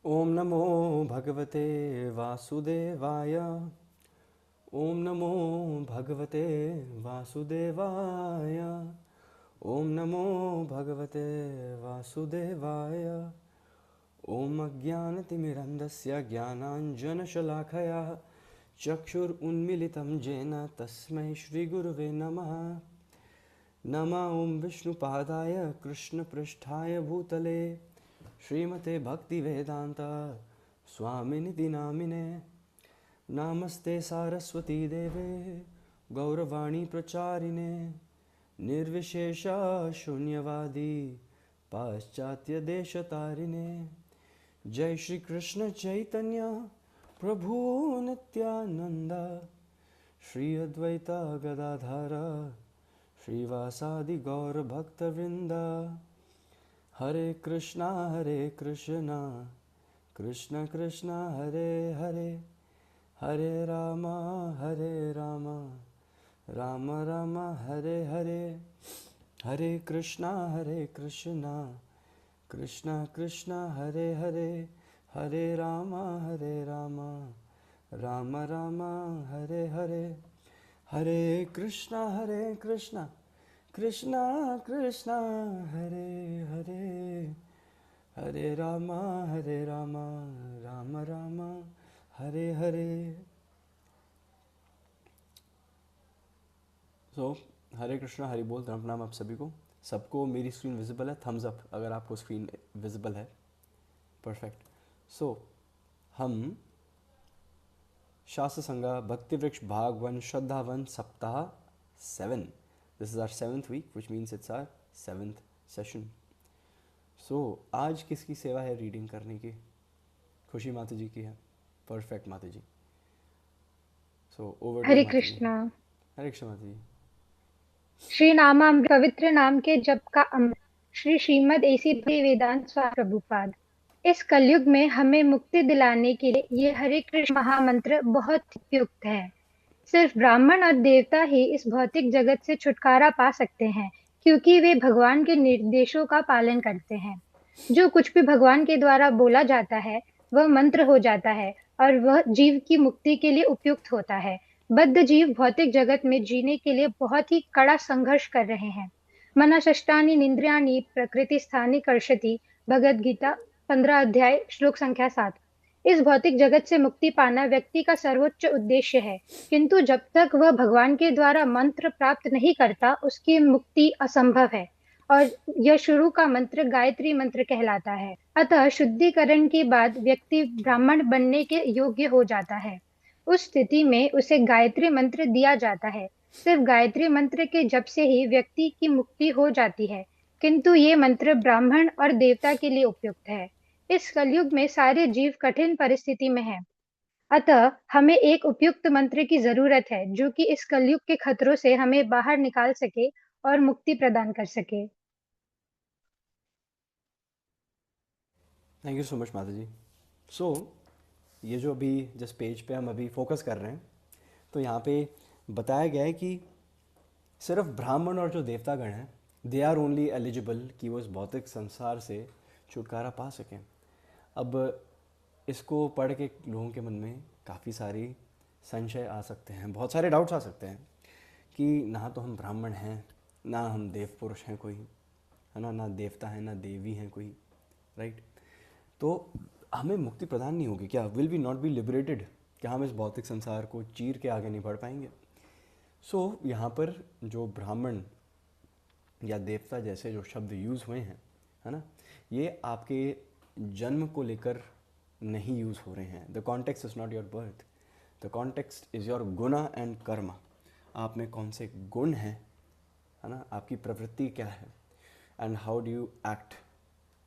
ओम नमो भगवते वासुदेवाय। ओम नमो भगवते वासुदेवाय। ओम नमो भगवते वासुदेवाय। ओम अज्ञानतिमिरन्धस्य ज्ञानाञ्जनशलाखया चक्षुरुन्मीलितं येन तस्मै श्रीगुरुवे नमः। नमः ओं विष्णुपादाय कृष्णपृष्ठाय भूतले श्रीमते भक्तिवेदांता स्वामिनिति नामिने। नमस्ते सारस्वती देवे गौरवाणी प्रचारिणे निर्विशेष शून्यवादी पाश्चात्य देशतारिणे। जय श्री कृष्ण चैतन्य प्रभु नित्यानंद श्री अद्वैता गदाधर श्रीवासादि गौर भक्तवृंद। हरे कृष्णा कृष्ण कृष्णा हरे हरे, हरे राम राम राम हरे हरे। हरे कृष्णा कृष्ण कृष्ण हरे हरे, हरे राम राम राम हरे हरे। हरे कृष्णा कृष्णा कृष्णा हरे हरे, हरे राम राम राम हरे हरे। सो हरे कृष्णा हरि बोल, धर्म प्रणाम आप सभी को। सबको मेरी स्क्रीन विजिबल है? थम्स अप अगर आपको स्क्रीन विजिबल है। परफेक्ट। सो हम शास्त्र संगा भक्ति वृक्ष भाग वन श्रद्धावन सप्ताह 7। This is our 7th week which means it's our 7th session. So आज किसकी सेवा है रीडिंग करने की? खुशी माता जी की है। परफेक्ट माता जी। सो ओवर टू हरे माता जी। कृष्णा। हरे कृष्ण माता जी। श्री नामामृत पवित्र नाम के जप का अमृत। श्री श्रीमद् एसी भक्ति वेदांत स्वामी प्रभुपाद। इस कलयुग में हमें मुक्ति दिलाने के लिए ये हरे कृष्ण महामंत्र बहुत उपयुक्त है। सिर्फ ब्राह्मण और देवता ही इस भौतिक जगत से छुटकारा पा सकते हैं, क्योंकि वे भगवान के निर्देशों का पालन करते हैं। जो कुछ भी भगवान के द्वारा बोला जाता है वह मंत्र हो जाता है और वह जीव की मुक्ति के लिए उपयुक्त होता है। बद्ध जीव भौतिक जगत में जीने के लिए बहुत ही कड़ा संघर्ष कर रहे हैं। मनःषष्ठानि निन्द्रियाणि प्रकृतिस्थानि कर्षति। भगवद गीता 15 अध्याय श्लोक संख्या 7। इस भौतिक जगत से मुक्ति पाना व्यक्ति का सर्वोच्च उद्देश्य है, किंतु जब तक वह भगवान के द्वारा मंत्र प्राप्त नहीं करता उसकी मुक्ति असंभव है। और यह शुरू का मंत्र गायत्री मंत्र कहलाता है। अतः शुद्धिकरण के बाद व्यक्ति ब्राह्मण बनने के योग्य हो जाता है। उस स्थिति में उसे गायत्री मंत्र दिया जाता है। सिर्फ गायत्री मंत्र के जप से ही व्यक्ति की मुक्ति हो जाती है, किंतु ये मंत्र ब्राह्मण और देवता के लिए उपयुक्त है। इस कलयुग में सारे जीव कठिन परिस्थिति में हैं। अतः हमें एक उपयुक्त मंत्र की जरूरत है जो कि इस कलयुग के खतरों से हमें बाहर निकाल सके और मुक्ति प्रदान कर सके। थैंक यू सो मच माता जी। सो ये जो अभी जिस पेज पे हम अभी फोकस कर रहे हैं, तो यहाँ पे बताया गया है कि सिर्फ ब्राह्मण और जो देवतागण हैं दे आर ओनली एलिजिबल कि वो इस भौतिक संसार से छुटकारा पा सकें। अब इसको पढ़ के लोगों के मन में काफ़ी सारी संशय आ सकते हैं, बहुत सारे डाउट्स आ सकते हैं कि ना तो हम ब्राह्मण हैं, ना हम देव पुरुष हैं कोई, है ना देवता है ना देवी हैं कोई, राइट? तो हमें मुक्ति प्रदान नहीं होगी क्या? Will we not be liberated? क्या हम इस भौतिक संसार को चीर के आगे नहीं बढ़ पाएंगे? सो यहाँ पर जो ब्राह्मण या देवता जैसे जो शब्द यूज़ हुए हैं, है ना, ये आपके जन्म को लेकर नहीं यूज़ हो रहे हैं। The context is not your birth, the context is your Guna and Karma. आप में कौन से गुण हैं, है ना, आपकी प्रवृत्ति क्या है, and how do you act,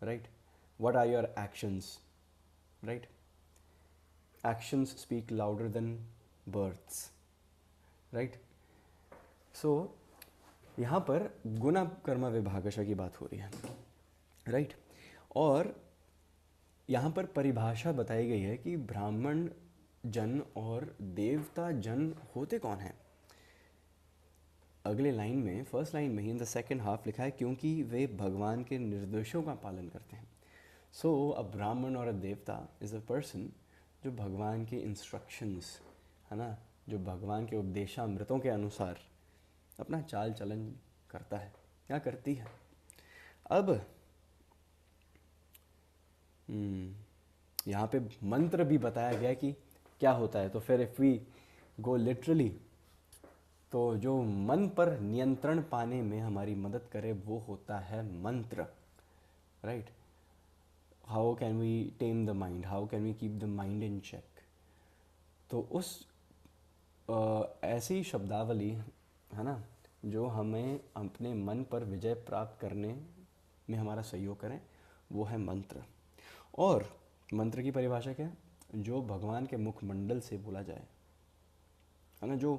right? what are your actions, right? Actions speak louder than words, right? So यहाँ पर गुना कर्म विभागश की बात हो रही है, राइट? और यहाँ पर परिभाषा बताई गई है कि ब्राह्मण जन और देवता जन होते कौन हैं। अगले लाइन में, फर्स्ट लाइन में ही इन द सेकेंड हाफ लिखा है, क्योंकि वे भगवान के निर्देशों का पालन करते हैं। सो अ ब्राह्मण और अ देवता इज़ अ पर्सन जो भगवान के इंस्ट्रक्शंस, है ना, जो भगवान के उपदेशामृतों के अनुसार अपना चाल चलन करता है या करती है। अब यहाँ पे मंत्र भी बताया गया कि क्या होता है। तो फिर इफ़ वी गो लिटरली, तो जो मन पर नियंत्रण पाने में हमारी मदद करे वो होता है मंत्र, right. How can we tame the mind, how can we keep the mind in check. तो उस ऐसी शब्दावली, है ना, जो हमें अपने मन पर विजय प्राप्त करने में हमारा सहयोग करें, वो है मंत्र। और मंत्र की परिभाषा क्या है? जो भगवान के मुखमंडल से बोला जाए, है ना, जो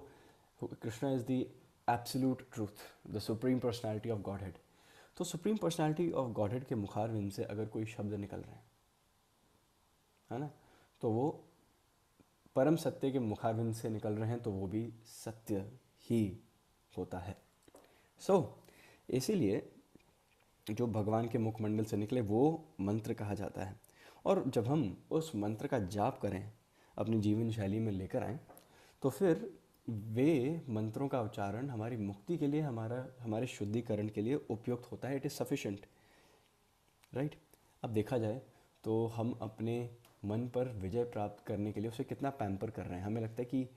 Krishna is the absolute truth, the supreme personality of godhead. तो supreme personality of godhead के मुखारविंद से अगर कोई शब्द निकल रहे हैं, है ना, तो वो परम सत्य के मुखारविंद से निकल रहे हैं, तो वो भी सत्य ही होता है। इसीलिए जो भगवान के मुखमंडल से निकले वो मंत्र कहा जाता है। और जब हम उस मंत्र का जाप करें, अपनी जीवन शैली में लेकर आएँ, तो फिर वे मंत्रों का उच्चारण हमारी मुक्ति के लिए, हमारे शुद्धिकरण के लिए उपयुक्त होता है। It is sufficient, right. अब देखा जाए तो हम अपने मन पर विजय प्राप्त करने के लिए उसे कितना पैम्पर कर रहे हैं। हमें लगता है कि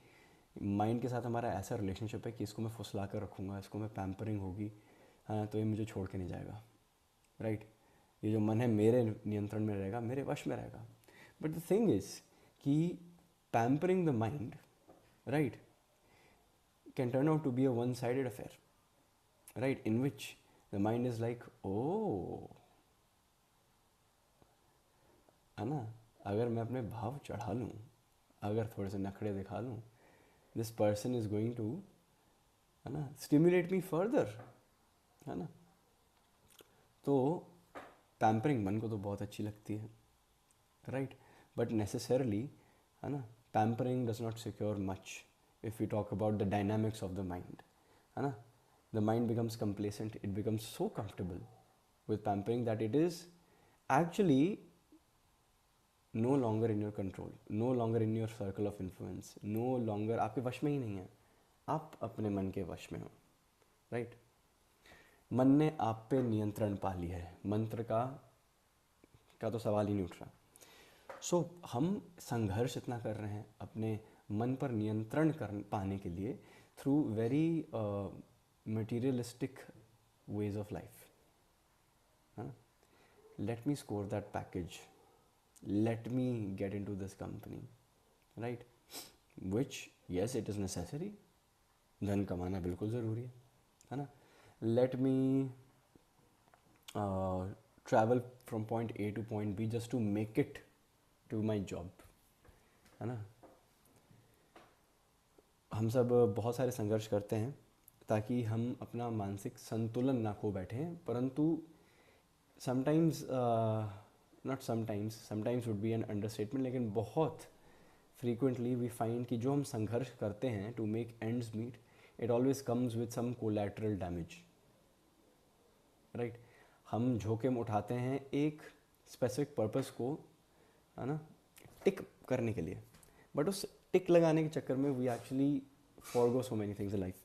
माइंड के साथ हमारा ऐसा रिलेशनशिप है कि इसको मैं फुसला कर रखूँगा, इसको मैं पैम्परिंग होगी, हाँ, तो ये मुझे छोड़ के नहीं जाएगा, राइट। ये जो मन है मेरे नियंत्रण में रहेगा, मेरे वश में रहेगा। बट द थिंग इज़ कि pampering the mind, right, can turn out to be a one-sided affair, right, in which the mind is like, oh, है ना, अगर मैं अपने भाव चढ़ा लूँ, अगर थोड़े से नखड़े दिखा लूँ, this person is going to, है ना, स्टिमुलेट मी फर्दर, है ना। तो पैम्परिंग मन को तो बहुत अच्छी लगती है, राइट, बट नेसेसरली, है ना, pampering does not secure much if we talk about the dynamics of the mind, है ना। The mind becomes complacent, it becomes so comfortable with pampering that it is actually no longer in your control, no longer in your circle of influence, no longer आपके वश में ही नहीं है, आप अपने मन के वश में हो, राइट। मन ने आप पे नियंत्रण पा लिया है, मंत्र का तो सवाल ही नहीं उठ रहा। हम संघर्ष इतना कर रहे हैं अपने मन पर नियंत्रण कर पाने के लिए through very materialistic ways of life. Let me score that package, let me get in to this company, right, which yes it is necessary, धन कमाना बिल्कुल ज़रूरी है ना। Let me travel from point A to point B just to make it to my job, है ना। हम सब बहुत सारे संघर्ष करते हैं ताकि हम अपना मानसिक संतुलन ना खो बैठें, परंतु sometimes, not sometimes would be an understatement, लेकिन बहुत फ्रीक्वेंटली वी फाइंड कि जो हम संघर्ष करते हैं to make ends meet, it always comes with some collateral damage, right. हम जोखिम उठाते हैं एक स्पेसिफिक पर्पस को, है ना, टिक करने के लिए, बट उस टिक लगाने के चक्कर में we actually forgo so many things in life.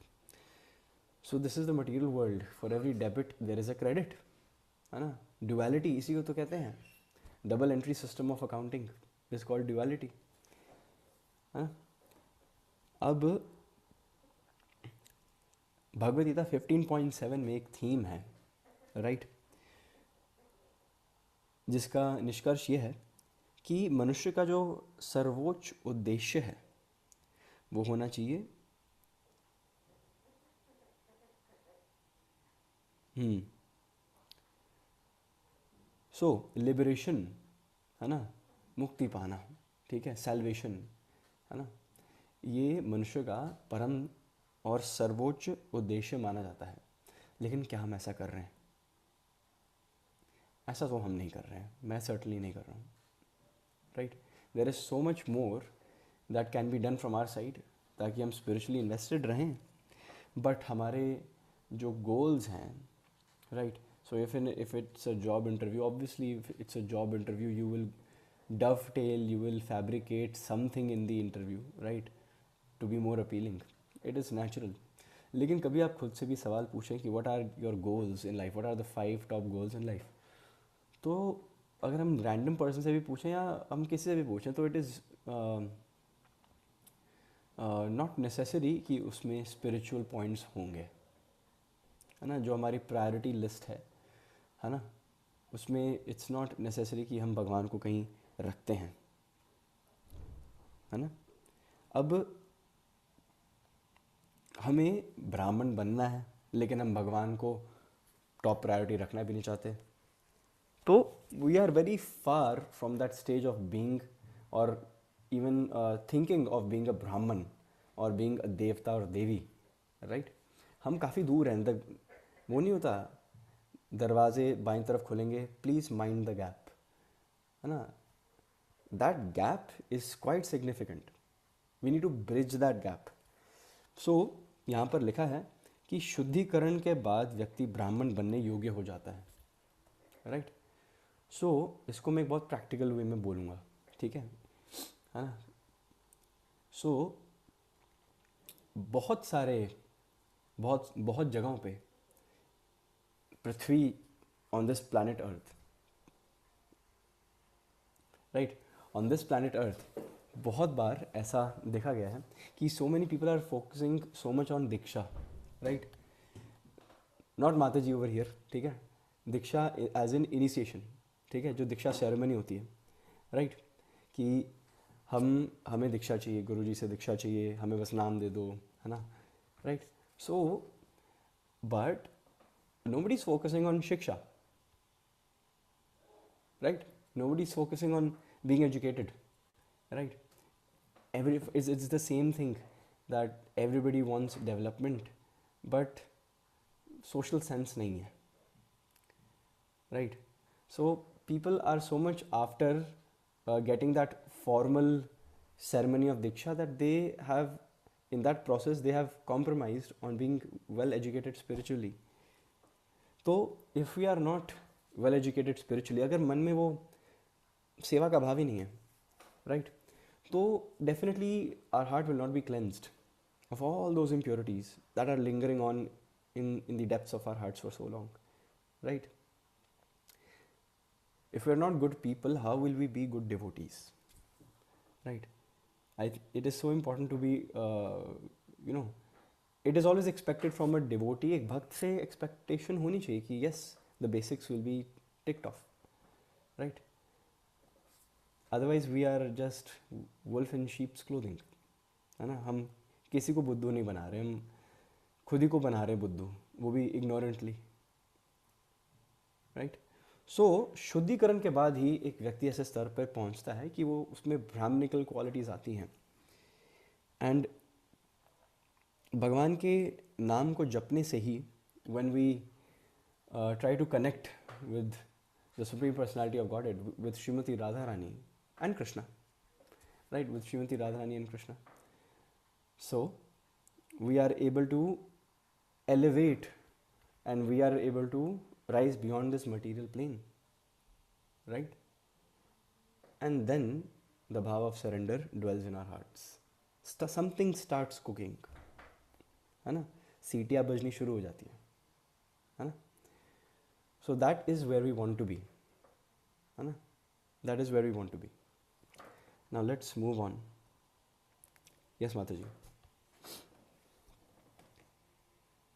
So this is the material world, for every debit there is a credit, है ना। ड्युअलिटी, इसी को तो कहते हैं, double entry system of accounting is called duality, है। अब भगवद गीता 15.7 में एक थीम है, राइट, जिसका निष्कर्ष ये है कि मनुष्य का जो सर्वोच्च उद्देश्य है वो होना चाहिए लिबरेशन, है ना, मुक्ति पाना, ठीक है, सैल्वेशन, है ना, ये मनुष्य का परम और सर्वोच्च उद्देश्य माना जाता है। लेकिन क्या हम ऐसा कर रहे हैं? ऐसा तो हम नहीं कर रहे हैं, मैं सर्टनली नहीं कर रहा हूँ, right. There is so much more that can be done from our side ताकि हम स्पिरिचुअली इन्वेस्टेड रहें, बट हमारे जो गोल्स हैं, right, So if it's a job interview, obviously if it's a job interview, you will dovetail, you will fabricate something in the interview, right, to be more appealing. It is natural. लेकिन कभी आप खुद से भी सवाल पूछें कि what are your goals in life, what are the 5 top goals in life. तो अगर हम रैंडम पर्सन से भी पूछें या हम किसी से भी पूछें तो इट इज़ नॉट नेसेसरी कि उसमें स्पिरिचुअल पॉइंट्स होंगे, है ना. जो हमारी प्रायोरिटी लिस्ट है ना, उसमें इट्स नॉट नेसेसरी कि हम भगवान को कहीं रखते हैं, है ना. अब हमें ब्राह्मण बनना है लेकिन हम भगवान को टॉप प्रायोरिटी रखना भी नहीं चाहते, तो we are very far from that stage of being और even thinking of being a Brahmin और बीइंग अ देवता और देवी, राइट. हम काफ़ी दूर हैं. वो नहीं होता, दरवाजे बाईं तरफ खुलेंगे, प्लीज़ माइंड द गैप, है ना. That gap is quite significant. We need to bridge that gap. So यहाँ पर लिखा है कि शुद्धिकरण के बाद व्यक्ति ब्राह्मण बनने योग्य हो जाता है, राइट. सो इसको मैं एक बहुत प्रैक्टिकल वे में बोलूँगा, ठीक है ना. सो बहुत जगहों पे पृथ्वी on this planet earth, right, on this planet earth बहुत बार ऐसा देखा गया है कि so many people are focusing so much on दीक्षा, राइट. नॉट माता जी ओवर हियर, ठीक है. दीक्षा एज इन इनिशिएशन, ठीक है, जो दीक्षा सेरेमनी होती है, राइट. कि हमें दीक्षा चाहिए, गुरुजी से दीक्षा चाहिए, हमें बस नाम दे दो, है ना, right. So but nobody is focusing on shiksha, right. Nobody is focusing on being educated, right. It's the same thing that everybody wants development but social sense nahi hai, right. So people are so much after getting that formal ceremony of diksha that they have, in that process they have compromised on being well educated spiritually. तो if we are not well educated spiritually, अगर मन में वो सेवा का भाव ही नहीं है, राइट, तो definitely our heart will not be cleansed of all those impurities that are lingering on in the depths of our hearts for so long, right. If we are not good people, how will we be good devotees, right. It is so important to be you know, it is always expected from a devotee. एक भक्त से expectation होनी चाहिए कि yes the basics will be ticked of, right. Otherwise we are just wolf in sheep's clothing, है ना. हम किसी को बुद्धू नहीं बना रहे, हम खुद ही को बना रहे बुद्धू, वो भी इग्नोरेंटली, राइट. सो शुद्धिकरण के बाद ही एक व्यक्ति ऐसे स्तर पर पहुंचता है कि वो उसमें ब्राह्मणिकल क्वालिटीज़ आती हैं. एंड भगवान के नाम को जपने से ही when we try to connect with the Supreme Personality of Godhead, with Srimati Radharani and Krishna, right, with Srimati Radharani and Krishna, so we are able to elevate and we are able to rise beyond this material plane, right. And then the bhava of surrender dwells in our hearts. Something starts cooking, है ना. सीटियाँ बजनी शुरू हो जाती है ना. So that is where we want to be, है ना. That is where we want to be. Now let's move on. Yes माता जी.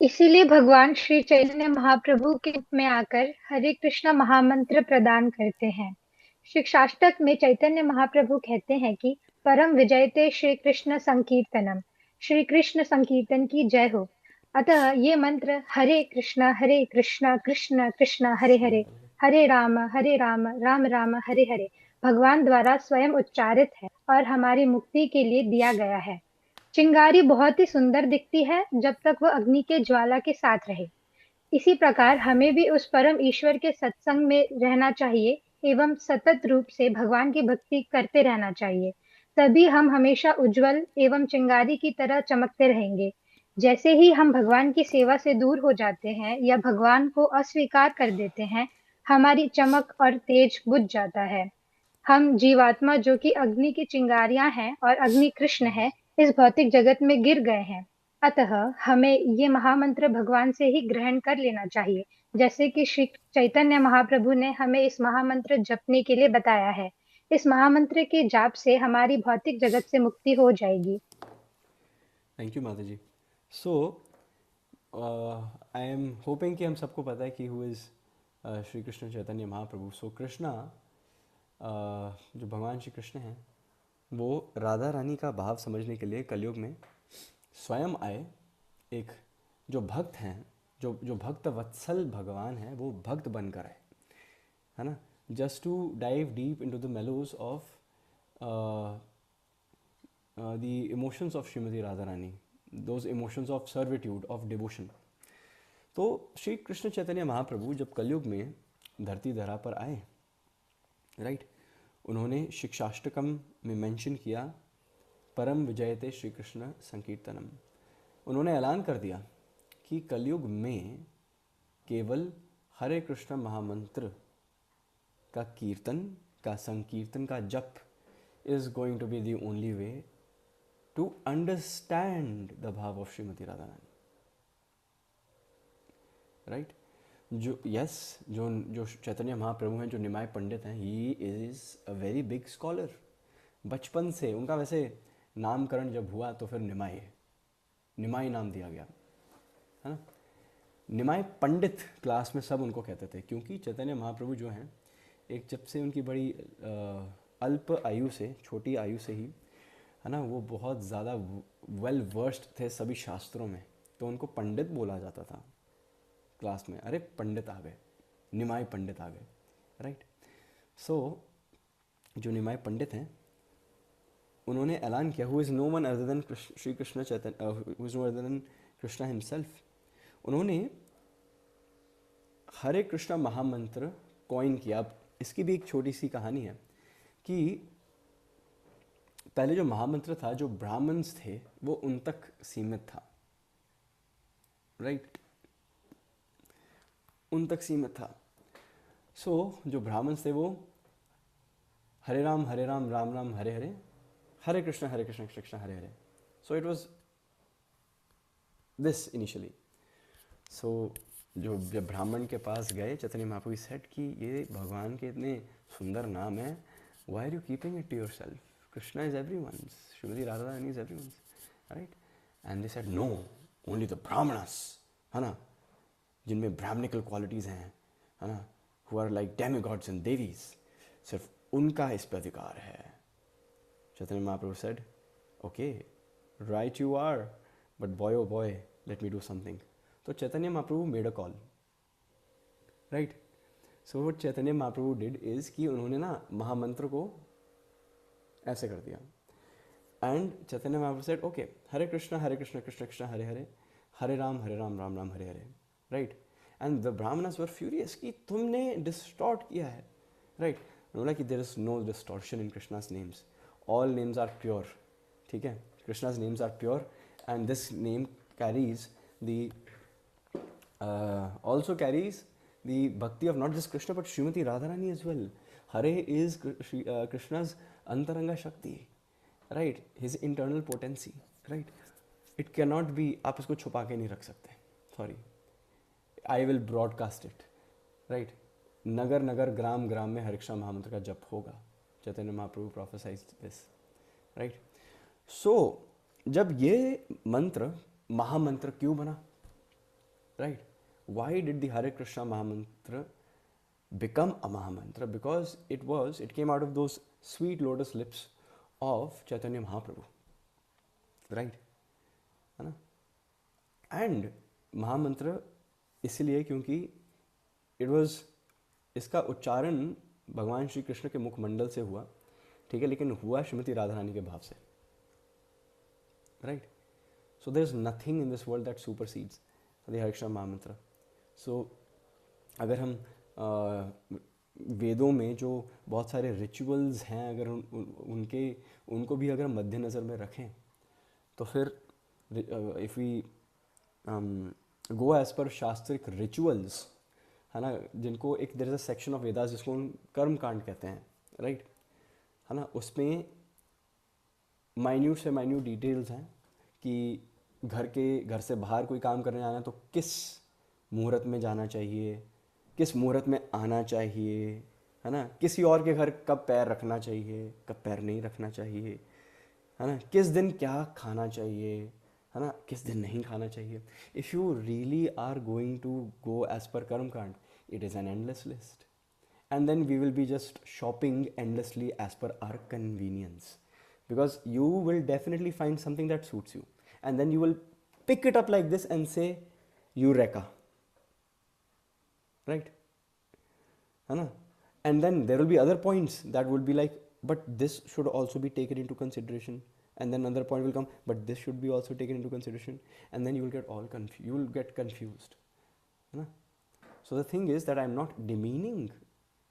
इसीलिए भगवान श्री चैतन्य महाप्रभु के रूप में आकर हरे कृष्ण महामंत्र प्रदान करते हैं. शिक्षाष्टक में चैतन्य महाप्रभु कहते हैं कि परम विजयते श्री कृष्ण संकीर्तनम, श्री कृष्ण संकीर्तन की जय हो. अतः ये मंत्र हरे कृष्ण कृष्ण कृष्ण हरे हरे, हरे राम राम राम हरे हरे भगवान द्वारा स्वयं उच्चारित है और हमारी मुक्ति के लिए दिया गया है. चिंगारी बहुत ही सुंदर दिखती है जब तक वह अग्नि के ज्वाला के साथ रहे. इसी प्रकार हमें भी उस परम ईश्वर के सत्संग में रहना चाहिए एवं सतत रूप से भगवान की भक्ति करते रहना चाहिए. तभी हम हमेशा उज्जवल एवं चिंगारी की तरह चमकते रहेंगे. जैसे ही हम भगवान की सेवा से दूर हो जाते हैं या भगवान को अस्वीकार कर देते हैं, हमारी चमक और तेज बुझ जाता है। हम जीवात्मा जो कि अग्नि की चिंगारियां हैं और अग्नि कृष्ण है, इस भौतिक जगत में गिर गए हैं। अतः हमें ये महामंत्र भगवान से ही ग्रहण कर लेना चाहिए, जैसे कि श्री चैतन्य महाप्रभु ने हमें इस महामंत्र जपने के लिए बताया है। इस महामंत्र के जाप से हमारी भौतिक जगत से मुक्ति हो जाएगी। थैंक यू माता जी। सो आई एम होपिंग कि हम सबको पता है कि हु इज़ श्री कृष्ण चैतन्य महाप्रभु। सो कृष्णा, जो भगवान श्री कृष्ण हैं, वो राधा रानी का भाव समझने के लिए कलयुग में स्वयं आए। एक जो भक्त हैं, जो जो भक्त वत्सल भगवान हैं, वो भक्त बनकर आए, है ना, just to dive deep into the mellows of the emotions of श्रीमती Radha Rani, those emotions of servitude, of devotion. तो श्री कृष्ण चैतन्य महाप्रभु जब कलयुग में धरती धरा पर आए, राइट, उन्होंने शिक्षाष्टकम में मेंशन किया परम विजयते श्री कृष्ण संकीर्तनम। उन्होंने ऐलान कर दिया कि कलयुग में केवल हरे कृष्ण महामंत्र का कीर्तन, का संकीर्तन, का जप is going to be the only way to understand the भाव ऑफ श्रीमती राधा रानी, राइट। जो यस जो जो चैतन्य महाप्रभु हैं, जो निमाय पंडित हैं, he is a very big scholar. बचपन से उनका वैसे नामकरण जब हुआ तो फिर निमाई नाम दिया गया, है ना। निमाय पंडित क्लास में सब उनको कहते थे, क्योंकि चैतन्य महाप्रभु जो हैं, एक जब से उनकी बड़ी अल्प आयु से, छोटी आयु से ही, है ना, वो बहुत ज़्यादा वेल वर्स्ड थे सभी शास्त्रों में, तो उनको पंडित बोला जाता था क्लास में। अरे पंडित आ गए, निमाय पंडित आ गए, राइट। सो जो निमाय पंडित हैं, उन्होंने ऐलान किया, who is no one other than Shri Krishna Chaitanya, who is no other than Krishna himself. उन्होंने हरे कृष्णा महामंत्र कॉइन किया। अब इसकी भी एक छोटी सी कहानी है कि पहले जो महामंत्र था, जो ब्राह्मण्स थे, वो उन तक सीमित था, राइट, उन तक सीमित था। सो जो ब्राह्मण्स थे वो Hare Ram Ram Ram Hare Hare, Hare Krishna Krishna Krishna Hare Hare. So it was this initially. So जो जब ब्राह्मण के पास गए, चैतन्य महाप्रभु सेड कि ये भगवान के इतने सुंदर नाम है, why are you keeping it to yourself, Krishna is everyone, श्रीमती Radha Rani is everyone, right. And they said no, only the Brahmins, है ना, जिनमें ब्राह्मणिकल क्वालिटीज़ हैं, है ना, who are like demigods and devis, सिर्फ उनका इस पर अधिकार है। Chaitanya Mahaprabhu said, okay, right you are, but boy oh boy, let me do something. तो Chaitanya Mahaprabhu made a call, right. So what Chaitanya Mahaprabhu did is कि उन्होंने ना महामंत्र को ऐसे कर दिया। And Chaitanya Mahaprabhu said, okay, Hare Krishna Krishna Krishna Hare Hare, Hare Ram Ram Ram Hare Hare, right. And the Brahmanas were furious कि तुमने डिस्टॉर्ट किया है, राइट। बोला कि there is no distortion in Krishna's names, all names are pure, ठीक है, Krishna's names are pure, and this name carries the also carries the bhakti of not just Krishna but Srimati Radharani as well. Hare is Krishna's antaranga shakti, right, his internal potency, right. It cannot be, आप इसको छुपा के नहीं रख सकते, sorry, I will broadcast it, right. नगर नगर ग्राम ग्राम में हरे कृष्ण महामंत्र का जप होगा, Chaitanya Mahaprabhu प्रोफेसाइज्ड this, right. So जब ये मंत्र महामंत्र क्यों बना, right, why did the Hare Krishna Mahamantra become a Mahamantra? Because it came out of those sweet lotus lips of Chaitanya Mahaprabhu, right, है ना। एंड महामंत्र इसलिए क्योंकि इट वॉज, इसका उच्चारण भगवान श्री कृष्ण के मुखमंडल से हुआ, ठीक है, लेकिन हुआ श्रीमती राधा रानी के भाव से, right. So there is nothing in this world that supersedes the Hare Krishna महामंत्र। सो अगर हम वेदों में जो बहुत सारे रिचुअल्स हैं, अगर उनको भी अगर मद्देनज़र में रखें, तो फिर इफ़ वी गो एज पर शास्त्रिक रिचुअल्स, है ना, जिनको एक there is a section of Vedas जिसको हम कर्म कांड कहते हैं, राइट, है ना, उसमें माइन्यूट से माइन्यूट डिटेल्स हैं कि घर से बाहर कोई काम करने जाना है तो किस मुहूर्त में जाना चाहिए, किस मुहूर्त में आना चाहिए, है ना, किसी और के घर कब पैर रखना चाहिए, कब पैर नहीं रखना चाहिए, है ना, किस दिन क्या खाना चाहिए, है ना, किस दिन नहीं खाना चाहिए. If you really are going to go as per karma kand, it is an endless list, and then we will be just shopping endlessly as per our convenience, because you will definitely find something that suits you, and then you will pick it up like this and say eureka, right, है ना, and then there will be other points that would be like, but this should also be taken into consideration, and then another point will come, but this should be also taken into consideration, and then you will get all confused, you will get confused, है ना. So the thing is that I am not demeaning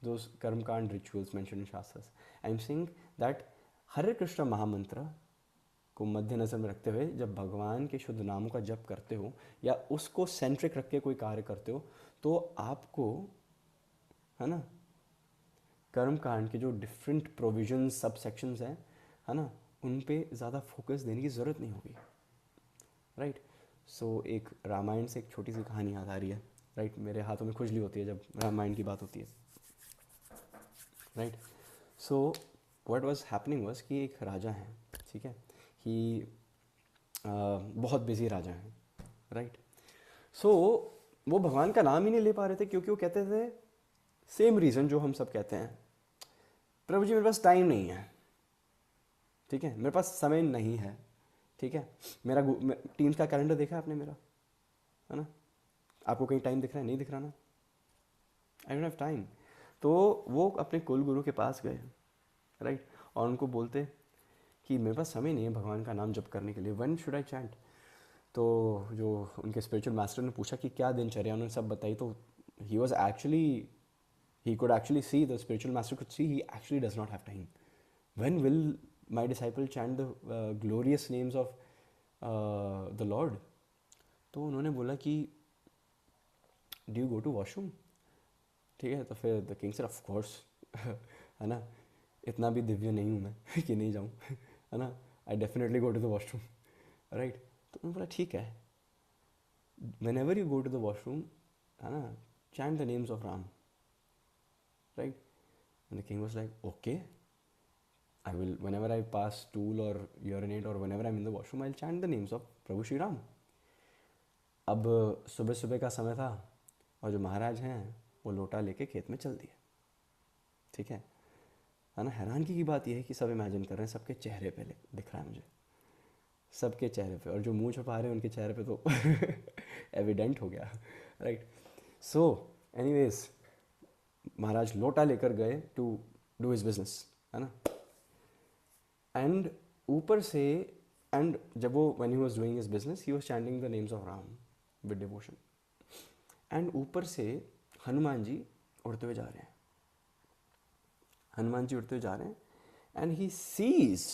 those karma kand rituals mentioned in shastras. I am saying that हरे कृष्ण महामंत्र को मद्देनजर में रखते हुए जब भगवान के शुद्ध नामों का जप करते हो या उसको सेंट्रिक रख के कोई कार्य करते हो, तो आपको, है ना, कर्म कांड के जो डिफरेंट प्रोविजंस सब सेक्शंस हैं, है ना, उन पे ज़्यादा फोकस देने की ज़रूरत नहीं होगी, राइट. सो एक रामायण से एक छोटी सी कहानी याद आ रही है, राइट. मेरे हाथों में खुजली होती है जब रामायण की बात होती है, right. So what was happening was कि एक राजा हैं, ठीक है, ही बहुत बिजी राजा हैं, राइट. सो वो भगवान का नाम ही नहीं ले पा रहे थे क्योंकि वो कहते थे सेम रीज़न जो हम सब कहते हैं, प्रभु जी मेरे पास टाइम नहीं है, ठीक है, मेरे पास समय नहीं है, ठीक है. मेरा टीम्स का कैलेंडर देखा है आपने मेरा, है ना, आपको कहीं टाइम दिख रहा है, नहीं दिख रहा ना, आई डोंट हैव टाइम. तो वो अपने कुल गुरु के पास गए, राइट, और उनको बोलते कि मेरे पास समय नहीं है भगवान का नाम जप करने के लिए, व्हेन शुड आई चैंट. तो जो उनके स्पिरिचुअल मास्टर ने पूछा कि क्या दिनचर्या, उन्होंने सब बताई. तो he was actually, he could actually see, the spiritual master could see, he actually does not have time. When will my disciple chant the glorious names of the Lord? तो उन्होंने बोला कि do you go to washroom? ठीक है. तो फिर the king said of course, है ना, इतना भी दिव्य नहीं हूँ मैं कि नहीं जाऊँ, है ना, I definitely go to the washroom, right. तो उन्होंने बोला ठीक है, whenever you go to the washroom, है ना, chant the names of Ram, right. And the king was like, okay, I will, whenever I pass stool or urinate or whenever I'm in the washroom, I'll chant the names of प्रभु श्री राम. अब सुबह सुबह का समय था और जो महाराज हैं वो लोटा लेके खेत में चल दिए, ठीक है ना. हैरानगी की बात यह है कि सब इमेजिन कर रहे हैं, सबके चेहरे पे दिख रहा है मुझे, सबके चेहरे पे, और जो मुंह छुपा रहे हैं उनके चेहरे पे तो एविडेंट हो गया, राइट. सो एनीवेज महाराज लोटा लेकर गए टू डू हिज बिजनेस, है ना. एंड ऊपर से, एंड जब वो when he was doing his business he was chanting the names of Ram with devotion, and ऊपर से हनुमान जी उड़ते हुए जा रहे हैं, हनुमान जी उड़ते हुए जा रहे हैं, एंड ही सीज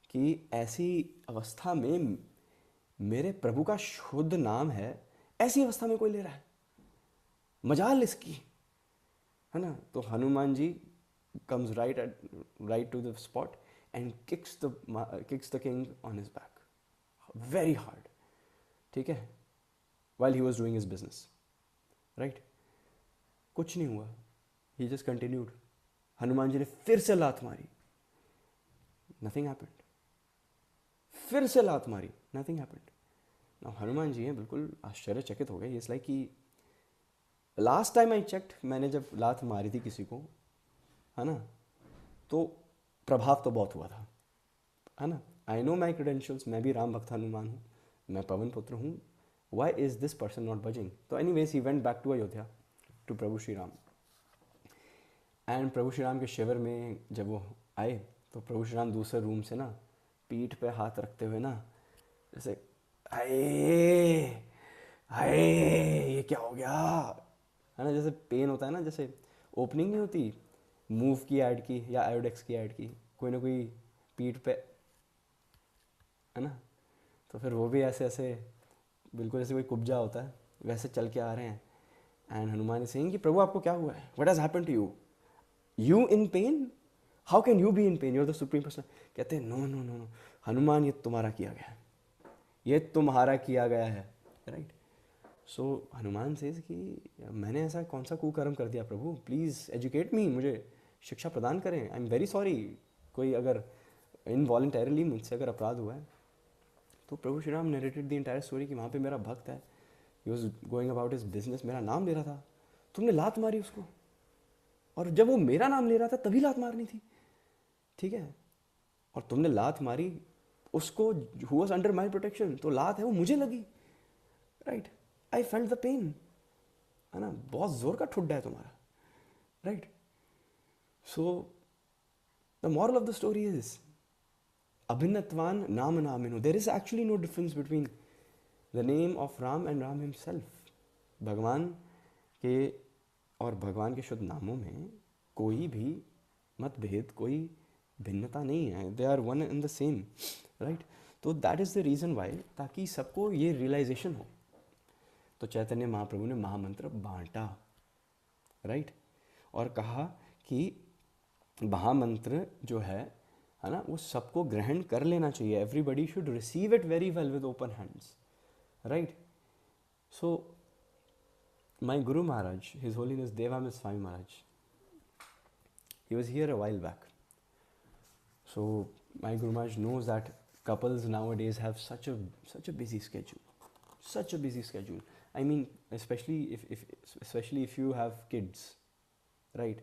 कि ऐसी अवस्था में मेरे प्रभु का शुद्ध नाम है, ऐसी अवस्था में कोई ले रहा है, मजाल इसकी, है ना. तो Hanuman ji comes right to the spot and kicks the king on his back very hard, ठीक है, while he was doing his business, right. कुछ नहीं हुआ, he just continued. Hanuman ji ने फिर से लात मारी, nothing happened. फिर से लात मारी, nothing happened. now Hanuman ji हैं बिल्कुल आश्चर्यचकित हो गए. इट्स लाइक कि लास्ट टाइम आई चेक्ड, मैंने जब लात मारी थी किसी को, है ना, तो प्रभाव तो बहुत हुआ था, है ना. आई नो माई क्रेडेंशियल्स, मैं भी राम भक्त हनुमान हूँ, मैं पवन पुत्र हूँ. Why is this person not budging. तो any ways he went back to Ayodhya to प्रभु श्री राम. एंड प्रभु श्री राम के शिविर में जब वो आए तो प्रभु श्री राम दूसरे रूम से ना पीठ पे हाथ रखते हुए ना जैसे हाय हाय ये क्या हो गया, है ना, जैसे पेन होता है ना, जैसे ओपनिंग नहीं होती मूव की ऐड की या आयोडेक्स की ऐड की, कोई ना कोई पीठ पे, है ना, तो फिर वो भी ऐसे ऐसे बिल्कुल जैसे कोई कुब्जा होता है वैसे चल के आ रहे हैं। एंड हनुमान इज सेइंग कि प्रभु आपको क्या हुआ है, what has happened to you, you in pain, how can you be in pain, you are the supreme person. कहते हैं no no no no Hanuman, ये तुम्हारा किया गया है, ये तुम्हारा किया गया है, राइट। सो हनुमान सेज कि मैंने ऐसा कौन सा कुकर्म कर दिया प्रभु, प्लीज़ एजुकेट मी, मुझे शिक्षा प्रदान करें, आई एम वेरी सॉरी, कोई अगर इनवॉलेंटरली मुझसे अगर अपराध हुआ है। तो प्रभु Shri Ram narrated the entire story कि वहाँ पे मेरा भक्त है, he was going about his business, मेरा नाम ले रहा था, तुमने लात मारी उसको, और जब वो मेरा नाम ले रहा था तभी लात मारनी थी, ठीक है, और तुमने लात मारी उसको who was under my protection, तो लात है वो मुझे लगी, right, I felt the pain, है ना, बहुत जोर का ठुड्डा है तुम्हारा, right. So the moral of the story is अभिन्नत्वान नाम नामिनो, there is actually no difference between the name of Ram and Ram himself. भगवान के और भगवान के शुद्ध नामों में कोई भी मतभेद, कोई भिन्नता नहीं है, they are one in the same, right. तो that is the reason why, ताकि सबको ये रियलाइजेशन हो। तो चैतन्य महाप्रभु ने महामंत्र बांटा, राइट, और कहा कि महामंत्र जो है ना, वो सबको ग्रहण कर लेना चाहिए, everybody should receive it very well with open hands, right. So my Guru Maharaj, His Holiness Devamit Swami Maharaj, he was here a while back. So my Guru Maharaj knows that couples nowadays have such a busy schedule, such a busy schedule. I mean, especially if you have kids, right?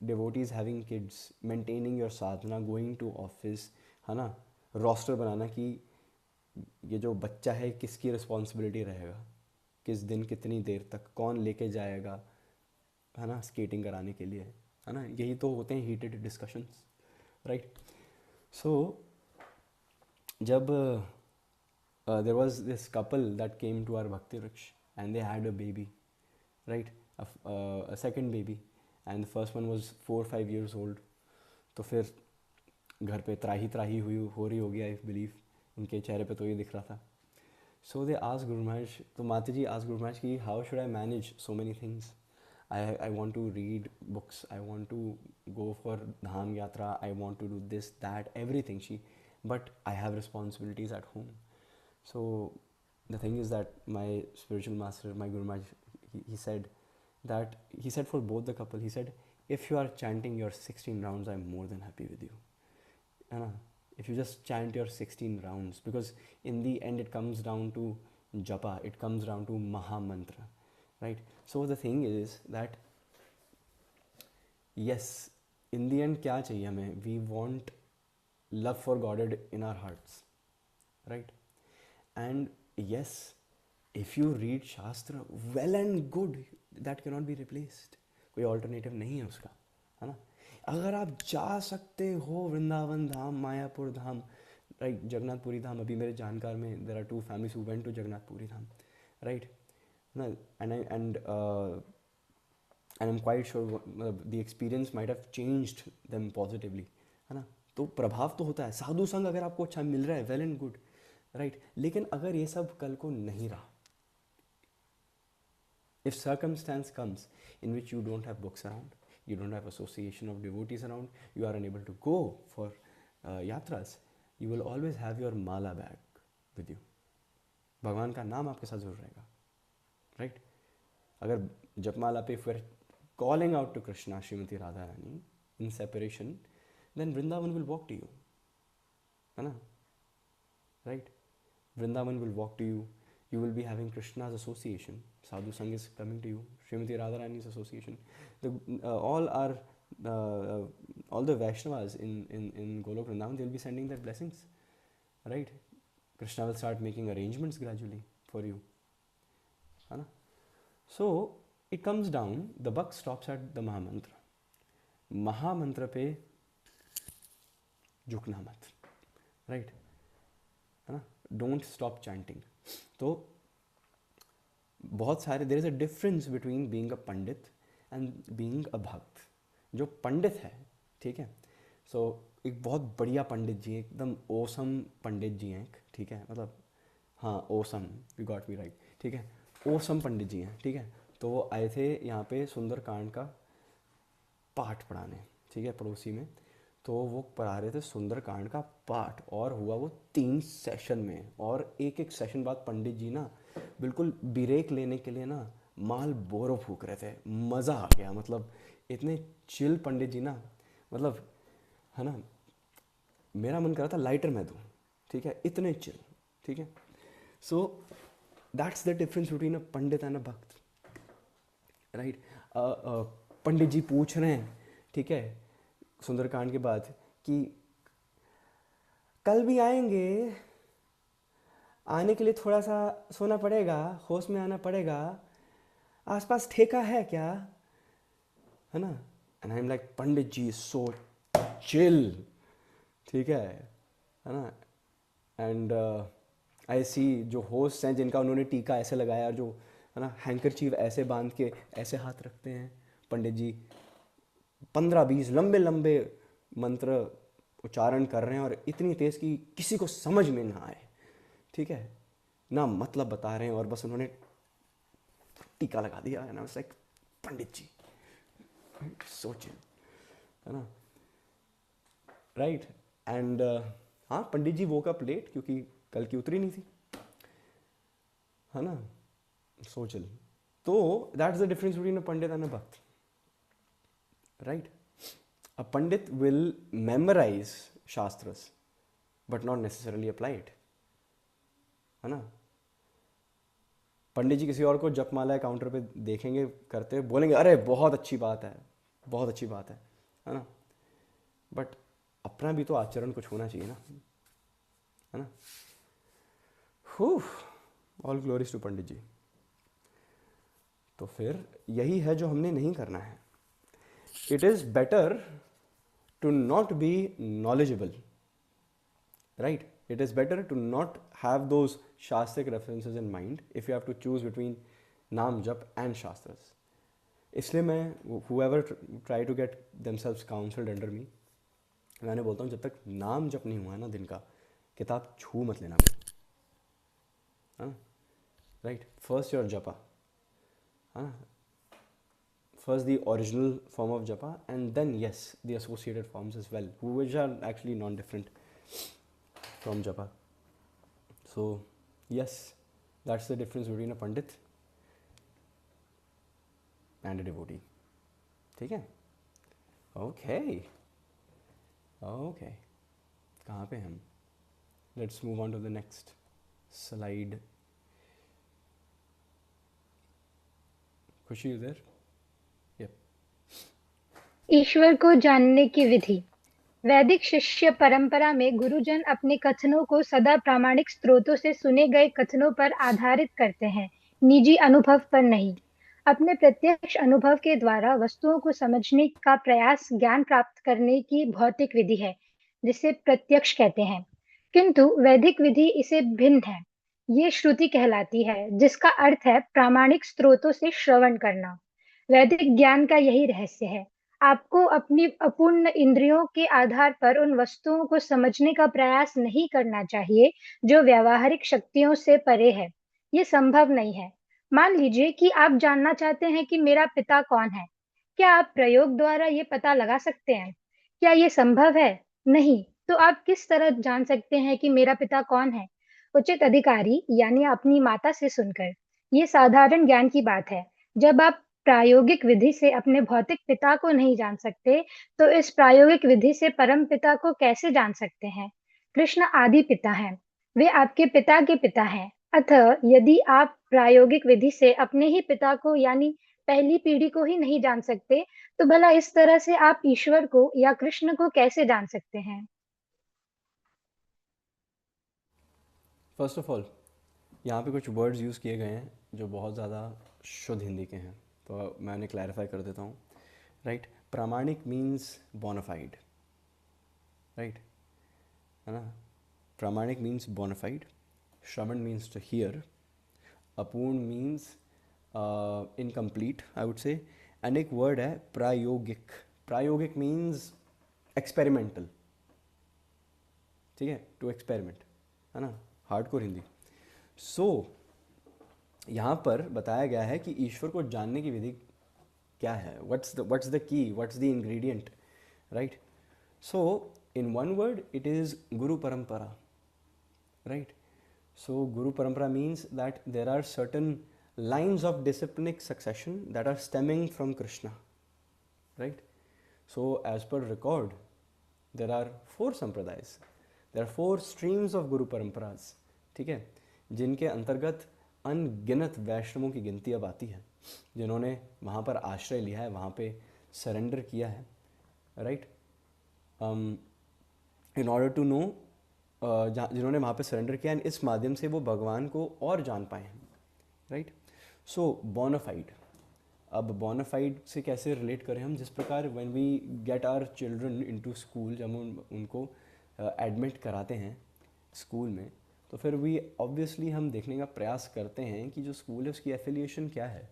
Devotees having kids, maintaining your sadhana, going to office, है ना, roster बनाना कि ये जो बच्चा है किसकी responsibility रहेगा, किस दिन कितनी देर तक कौन लेके जाएगा, है ना, स्केटिंग कराने के लिए, है ना, यही तो होते हैं हीटेड डिस्कशंस, राइट। सो जब there was this couple that came to our Bhakti Vriksha and they had a baby, right, a second baby, and the first one was 4-5 years old. तो फिर घर पे त्राही त्राही हो रही होगी, आई बिलीव, उनके चेहरे पे तो ये दिख रहा था। So they asked Guru Maharaj, तो माता जी asked Guru Maharaj कि how should I manage so many things? I want to read books, I want to go for dham yatra, I want to do this, that, everything. But I have responsibilities at home. So the thing is that my spiritual master, my Guru Maharaj, he said for both the couple, he said, if you are chanting your 16 rounds, I'm more than happy with you. है ना, if you just chant your 16 rounds, because in the end it comes down to japa, it comes down to maha mantra, right? So the thing is that yes, in the end क्या चाहिए हमें, we want love for Godhead in our hearts, right? And yes, if you read shastra, well and good, that cannot be replaced, कोई alternative नहीं है उसका, है ना। अगर आप जा सकते हो वृंदावन धाम, मायापुर धाम, राइट, जगन्नाथपुरी धाम, अभी मेरे जानकार में there are 2 families who went to Jagannath Puri धाम, राइट ना, and I am quite sure the experience might have changed them positively, है ना। तो प्रभाव तो होता है, साधु संग अगर आपको अच्छा मिल रहा है, वेल एंड गुड, राइट। लेकिन अगर ये सब कल को नहीं रहा, if circumstance comes in which you don't have books around, you don't have association of devotees around, you are unable to go for yatras, you will always have your mala bag with you, भगवान का नाम आपके साथ जरूर रहेगा, right. अगर जपमाला पे फिर calling out to Krishna, Srimati Radharani in separation, then Vrindavan will walk to you, है ना, right? Vrindavan will walk to you. You will be having Krishna's association. Sadhu Sangh is coming to you. Srimati Radharani's association. All the Vaishnavas in Golok Vrindavan, they will be sending their blessings, right? Krishna will start making arrangements gradually for you, है ना? So it comes down. The buck stops at the Mahamantra. महामंत्र पे झुकना मत, right? है ना, don't stop chanting. तो बहुत सारे, there is a difference between being a pandit and being a bhakt. जो पंडित है, ठीक है, सो एक बहुत बढ़िया पंडित जी, एकदम ओसम पंडित जी हैं, ठीक है, मतलब हाँ awesome, you got me right, ठीक है। ओसम पंडित जी हैं, ठीक है। तो वो आए थे यहाँ पे सुंदरकांड का पाठ पढ़ाने, ठीक है, पड़ोसी में। तो वो पढ़ा रहे थे सुंदरकांड का पाठ, और हुआ वो 3 सेशन में, और एक एक सेशन बाद पंडित जी ना बिल्कुल ब्रेक लेने के लिए ना माल बोरो फूक रहे थे। मज़ा आ गया, मतलब इतने चिल पंडित जी ना, मतलब है ना, मेरा मन कर रहा था लाइटर मैं दूँ, ठीक है, इतने चिल, ठीक है। So that's the difference between a pandit and अ भक्त, राइट। पंडित जी पूछ रहे हैं, ठीक है, सुंदरकांड के बाद कि कल भी आएंगे, आने के लिए थोड़ा सा सोना पड़ेगा, होश में आना पड़ेगा, आसपास ठेका है क्या, है ना। And I am like pandit ji so chill, ठीक है ना। एंड आई सी जो होस्ट हैं जिनका उन्होंने टीका ऐसे लगाया, जो है ना हैंकरचीफ ऐसे बांध के ऐसे हाथ रखते हैं, पंडित जी 15-20 लंबे लंबे मंत्र उच्चारण कर रहे हैं, और इतनी तेज कि किसी को समझ में ना आए, ठीक है ना, मतलब बता रहे हैं, और बस उन्होंने टीका लगा दिया है ना, लाइक पंडित जी सोचिए, है ना, राइट। एंड हाँ, पंडित जी वो कप लेट क्योंकि कल की उतरी नहीं थी, है ना, सोचल। तो that's the difference between a pandit and अ भक्त, right. A pandit will memorize shastras but not necessarily apply it, है ना। पंडित जी किसी और को जपमाला काउंटर पे देखेंगे करते हुए, बोलेंगे अरे बहुत अच्छी बात है, बहुत अच्छी बात है ना, बट अपना भी तो आचरण कुछ होना चाहिए ना, है ना। All glories to pandit ji. तो फिर यही है जो हमने नहीं करना है। It is better to not be knowledgeable, right? It is better to not have those shastric references in mind if you have to choose between नाम जप and shastras. इसलिए मैं whoever try to get themselves counseled under me, मैंने बोलता हूँ जब तक नाम जप नहीं हुआ है ना दिन का, किताब छू मत लेना कोई, हाँ, राइट। फर्स्ट योर जपा, हाँ, first the original form of japa and then yes the associated forms as well, which are actually non-different from japa. So yes, that's the difference between a pandit and a devotee, ठीक है। Okay okay, कहाँ पे हम, let's move on to the next slide. Khushi उधर, yup. ईश्वर को जानने की विधि। वैदिक शिष्य परंपरा में गुरुजन अपने कथनों को सदा प्रामाणिक स्रोतों से सुने गए कथनों पर आधारित करते हैं, निजी अनुभव पर नहीं। अपने प्रत्यक्ष अनुभव के द्वारा वस्तुओं को समझने का प्रयास ज्ञान प्राप्त करने की भौतिक विधि है, जिसे प्रत्यक्ष कहते हैं। किंतु वैदिक विधि इसे भिन्न है। ये श्रुति कहलाती है, जिसका अर्थ है प्रामाणिक स्रोतों से श्रवण करना। वैदिक ज्ञान का यही रहस्य है। आपको अपनी अपूर्ण इंद्रियों के आधार पर उन वस्तुओं को समझने का प्रयास नहीं करना चाहिए जो व्यावहारिक शक्तियों से परे है। ये संभव नहीं है। मान लीजिए कि आप जानना चाहते हैं कि मेरा पिता कौन है। क्या आप प्रयोग द्वारा ये पता लगा सकते हैं? क्या ये संभव है? नहीं। तो आप किस तरह जान सकते हैं कि मेरा पिता कौन है? उचित अधिकारी यानी अपनी माता से सुनकर। ये साधारण ज्ञान की बात है। जब आप प्रायोगिक विधि से अपने भौतिक पिता को नहीं जान सकते, तो इस प्रायोगिक विधि से परम पिता को कैसे जान सकते हैं? कृष्ण आदि पिता हैं। वे आपके पिता के पिता हैं। अतः यदि आप प्रायोगिक विधि से अपने ही पिता को यानी पहली पीढ़ी को ही नहीं जान सकते, तो भला इस तरह से आप ईश्वर को या कृष्ण को कैसे जान सकते हैं? फर्स्ट ऑफ ऑल, यहाँ पे कुछ वर्ड्स यूज़ किए गए हैं जो बहुत ज़्यादा शुद्ध हिंदी के हैं, तो मैं उन्हें क्लैरिफाई कर देता हूँ, राइट। प्रामाणिक मीन्स बोनाफाइड, राइट, है ना। प्रामाणिक मीन्स बोनाफाइड, श्रवण मीन्स टू हियर, अपूर्ण means incomplete I would say, and एक वर्ड है प्रायोगिक। प्रायोगिक मीन्स एक्सपेरिमेंटल, ठीक है, टू एक्सपेरिमेंट, है ना, हार्डकोर हिंदी। सो यहाँ पर बताया गया है कि ईश्वर को जानने की विधि क्या है, what's the key, what's the ingredient, right? So in one word it is गुरु परंपरा, right? So guru parampara means that there are certain lines of disciplinic succession that are stemming from Krishna, right? So as per record, there are 4 sampradayas, there are 4 streams of guru paramparas, ठीक है, जिनके अंतर्गत अनगिनत वैष्णवों की गिनती अब आती है, जिन्होंने वहाँ पर आश्रय लिया है, वहाँ पे सरेंडर किया है, right? In order to know, जिन्होंने वहाँ पे सरेंडर किया, एंड इस माध्यम से वो भगवान को और जान पाए हैं, राइट? सो बोनाफाइड, अब बोनाफाइड से कैसे रिलेट करें हम? जिस प्रकार when we get our children into school, जब हम उनको एडमिट कराते हैं स्कूल में, तो फिर वी ऑब्वियसली हम देखने का प्रयास करते हैं कि जो स्कूल है उसकी एफिलिएशन क्या है,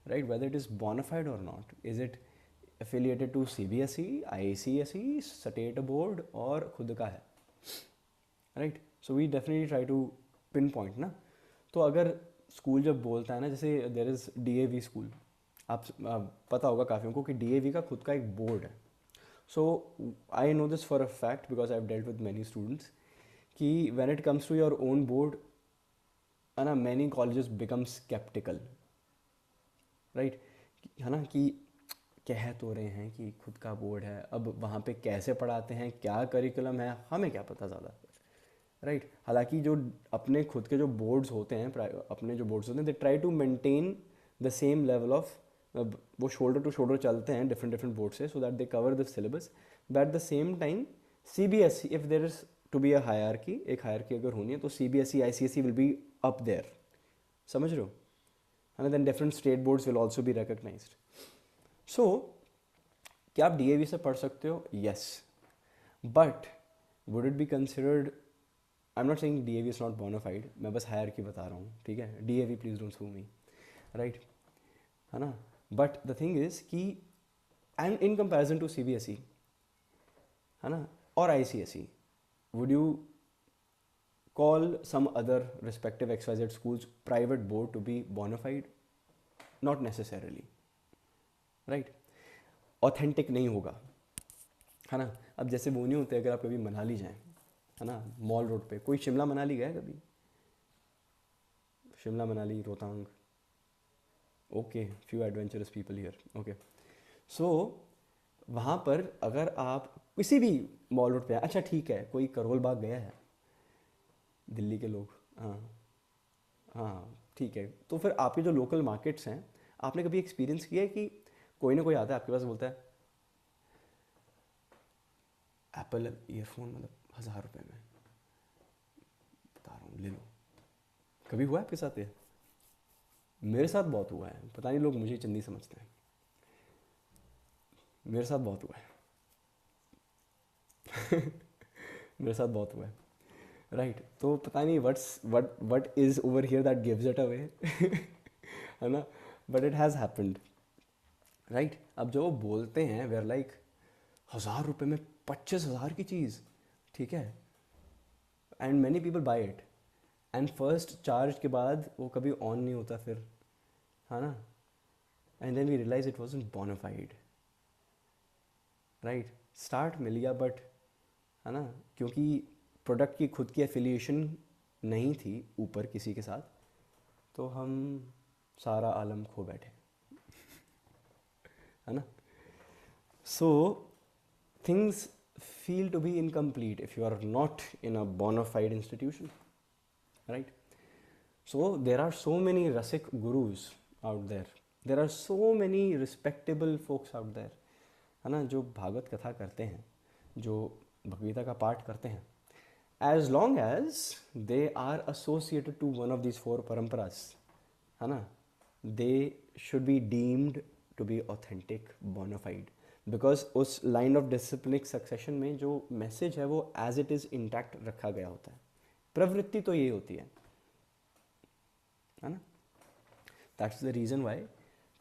right? Whether it is bonafide और not, is it affiliated to CBSE, ICSE, state board, और खुद का है, right? So we definitely try to pinpoint ना। तो अगर स्कूल जब बोलता है ना, जैसे देर इज़ DAV स्कूल, आप पता होगा काफ़ियों को कि DAV का खुद का एक बोर्ड है। So I know this for a fact because I have dealt with many students कि when it comes to your own board, है ना, many colleges become sceptical, right? है ना, कि कह तो रहे हैं कि खुद का बोर्ड है, अब वहाँ पे कैसे पढ़ाते हैं, क्या करिकुलम है, हमें क्या पता ज़्यादा, राइट? हालांकि जो अपने खुद के जो बोर्ड्स होते हैं, अपने जो बोर्ड्स होते हैं, they try to maintain the same level of, वो शोल्डर टू शोल्डर चलते हैं डिफरेंट डिफरेंट बोर्ड से, so that they cover the syllabus, but at the same time CBSE, if there is to be a hierarchy, एक hierarchy अगर होनी है तो CBSE ICSE will be up there, समझ रहे हो, है ना? Then different state boards will also be recognised. So क्या आप DAV से पढ़ सकते हो? Yes, but would it be considered, I am not saying DAV is not bona fide, मैं बस हायरकी बता रहा हूँ, ठीक है? DAV please don't sue me, right? है ना? बट द थिंग इज़ कि and in comparison to CBSE, है ना, और ICSE, would you call some other respective XYZ schools private board to be bona fide? Not necessarily, right? Authentic नहीं होगा, है ना? अब जैसे वो नहीं होते, अगर आप कभी मनाली जाएं, है ना, मॉल रोड पे, कोई शिमला मनाली गया है कभी? Shimla Manali Rohtang, okay, few adventurous people here, okay. So वहाँ पर अगर आप किसी भी मॉल रोड पे, अच्छा ठीक है, कोई करोल बाग गया है, दिल्ली के लोग, हाँ हाँ ठीक है, तो फिर आपके जो लोकल मार्केट्स हैं, आपने कभी एक्सपीरियंस किया है कि कोई ना कोई आता है आपके पास, बोलता है एप्पल ईयरफोन मतलब 1000 रुपये में, बता रहा हूँ ले लो? कभी हुआ है आपके साथ ये? मेरे साथ बहुत हुआ है, पता नहीं लोग मुझे चंदी समझते हैं, मेरे साथ बहुत हुआ है मेरे साथ बहुत हुआ है, राइट? तो पता नहीं what is over here that gives it away है ना, but it has happened, right? अब जो वो बोलते हैं, वे आर लाइक 1000 रुपये में 25,000 की चीज़, ठीक है, and many people buy it, and first charge के बाद वो कभी ऑन नहीं होता फिर, है ना, and then we realise it wasn't bona fide, right? Start मिल गया, बट है ना, क्योंकि प्रोडक्ट की खुद की एफिलिएशन नहीं थी ऊपर किसी के साथ, तो हम सारा आलम खो बैठे, है ना? सो things feel to be incomplete if you are not in a bona fide institution, right? So there are so many rasik gurus out there, there are so many respectable folks out there, है ना, जो भागवत कथा करते हैं, जो भगवगीता का पाठ करते हैं, as long as they are associated to one of these 4 paramparas, है ना, they should be deemed to be authentic, bona fide, because उस लाइन ऑफ डिसिप्लिनिक सक्सेशन में जो मैसेज है वो एज इट इज़ इंटैक्ट रखा गया होता है, प्रवृत्ति तो ये होती है ना? That's the reason why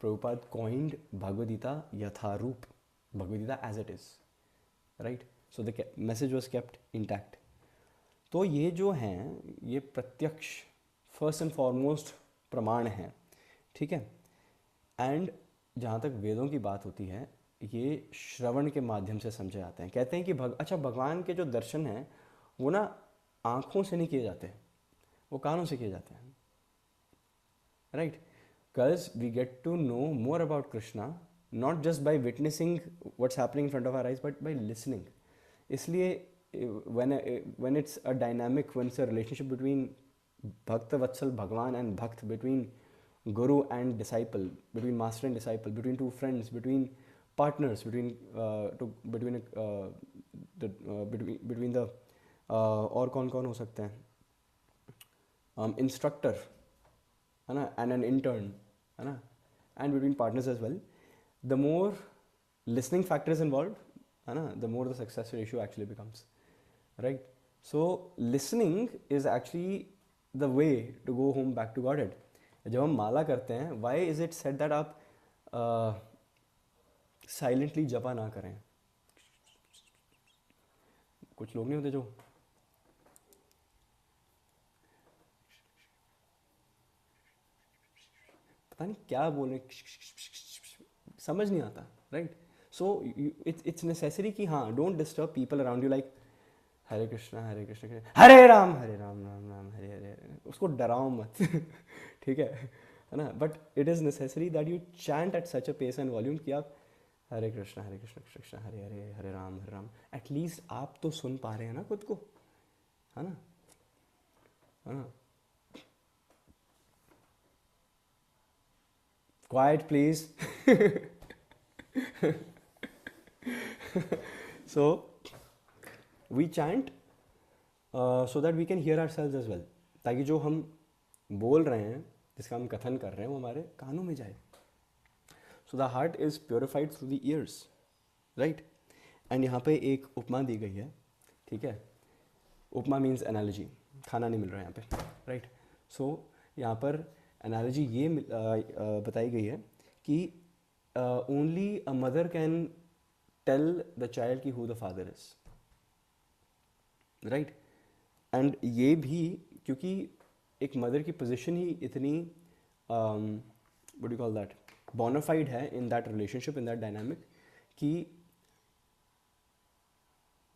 Prabhupada coined Bhagavad Gita Yatharup, Bhagavad Gita as it is, right? So the message was kept intact. तो ये जो हैं, ये प्रत्यक्ष फर्स्ट एंड फॉरमोस्ट प्रमाण हैं, ठीक है। एंड जहाँ तक वेदों की बात होती है, ये श्रवण के माध्यम से समझे जाते हैं। कहते हैं कि भगवान के जो दर्शन हैं वो ना आँखों से नहीं किए जाते, वो कानों से किए जाते हैं, right. Because we get to know more about Krishna not just by witnessing what's happening in front of our eyes, but by listening. इसलिए when it's a dynamic, when it's a relationship between Bhakta Vatsal Bhagwan and Bhakt, between Guru and disciple, between master and disciple, between two friends, between partners, between the और कौन कौन हो सकते हैं, instructor है ना, and N intern है ना, and between partners as well, the more listening factor is involved, है ना, the more the success ratio actually becomes, right? So listening is actually the way to go home back to Godhead. जब हम माला करते हैं, why is it said that आप silently जपा ना करें? कुछ लोग नहीं होते जो पता नहीं क्या बोले, समझ नहीं आता, राइट? सो इट्स नेसेसरी कि हाँ, don't disturb people around you, like Hare Krishna Hare Ram Ram Ram Hare Hare, उसको डराओ मत ठीक है ना, but it is necessary that you chant at such a pace and volume कि आप हरे कृष्णा कृष्ण कृष्ण हरे हरे हरे राम एटलीस्ट आप तो सुन पा रहे हैं ना खुद को, है ना, है ना। Quiet, please. So we chant so that we can hear ourselves as well, ताकि जो हम बोल रहे हैं, जिसका हम कथन कर रहे हैं, वो हमारे कानों में जाए. So the heart is purified through the ears, right? And यहाँ पे एक उपमा दी गई है, ठीक है. उपमा मीन्स एनालॉजी, खाना नहीं मिल रहा है यहाँ पे, राइट. सो यहाँ पर एनालॉजी ये बताई गई है कि only a mother can tell the child कि who the father is, right. And ये भी क्योंकि एक मदर की पोजीशन ही इतनी what do call that, bona fide है in that relationship, in that dynamic, कि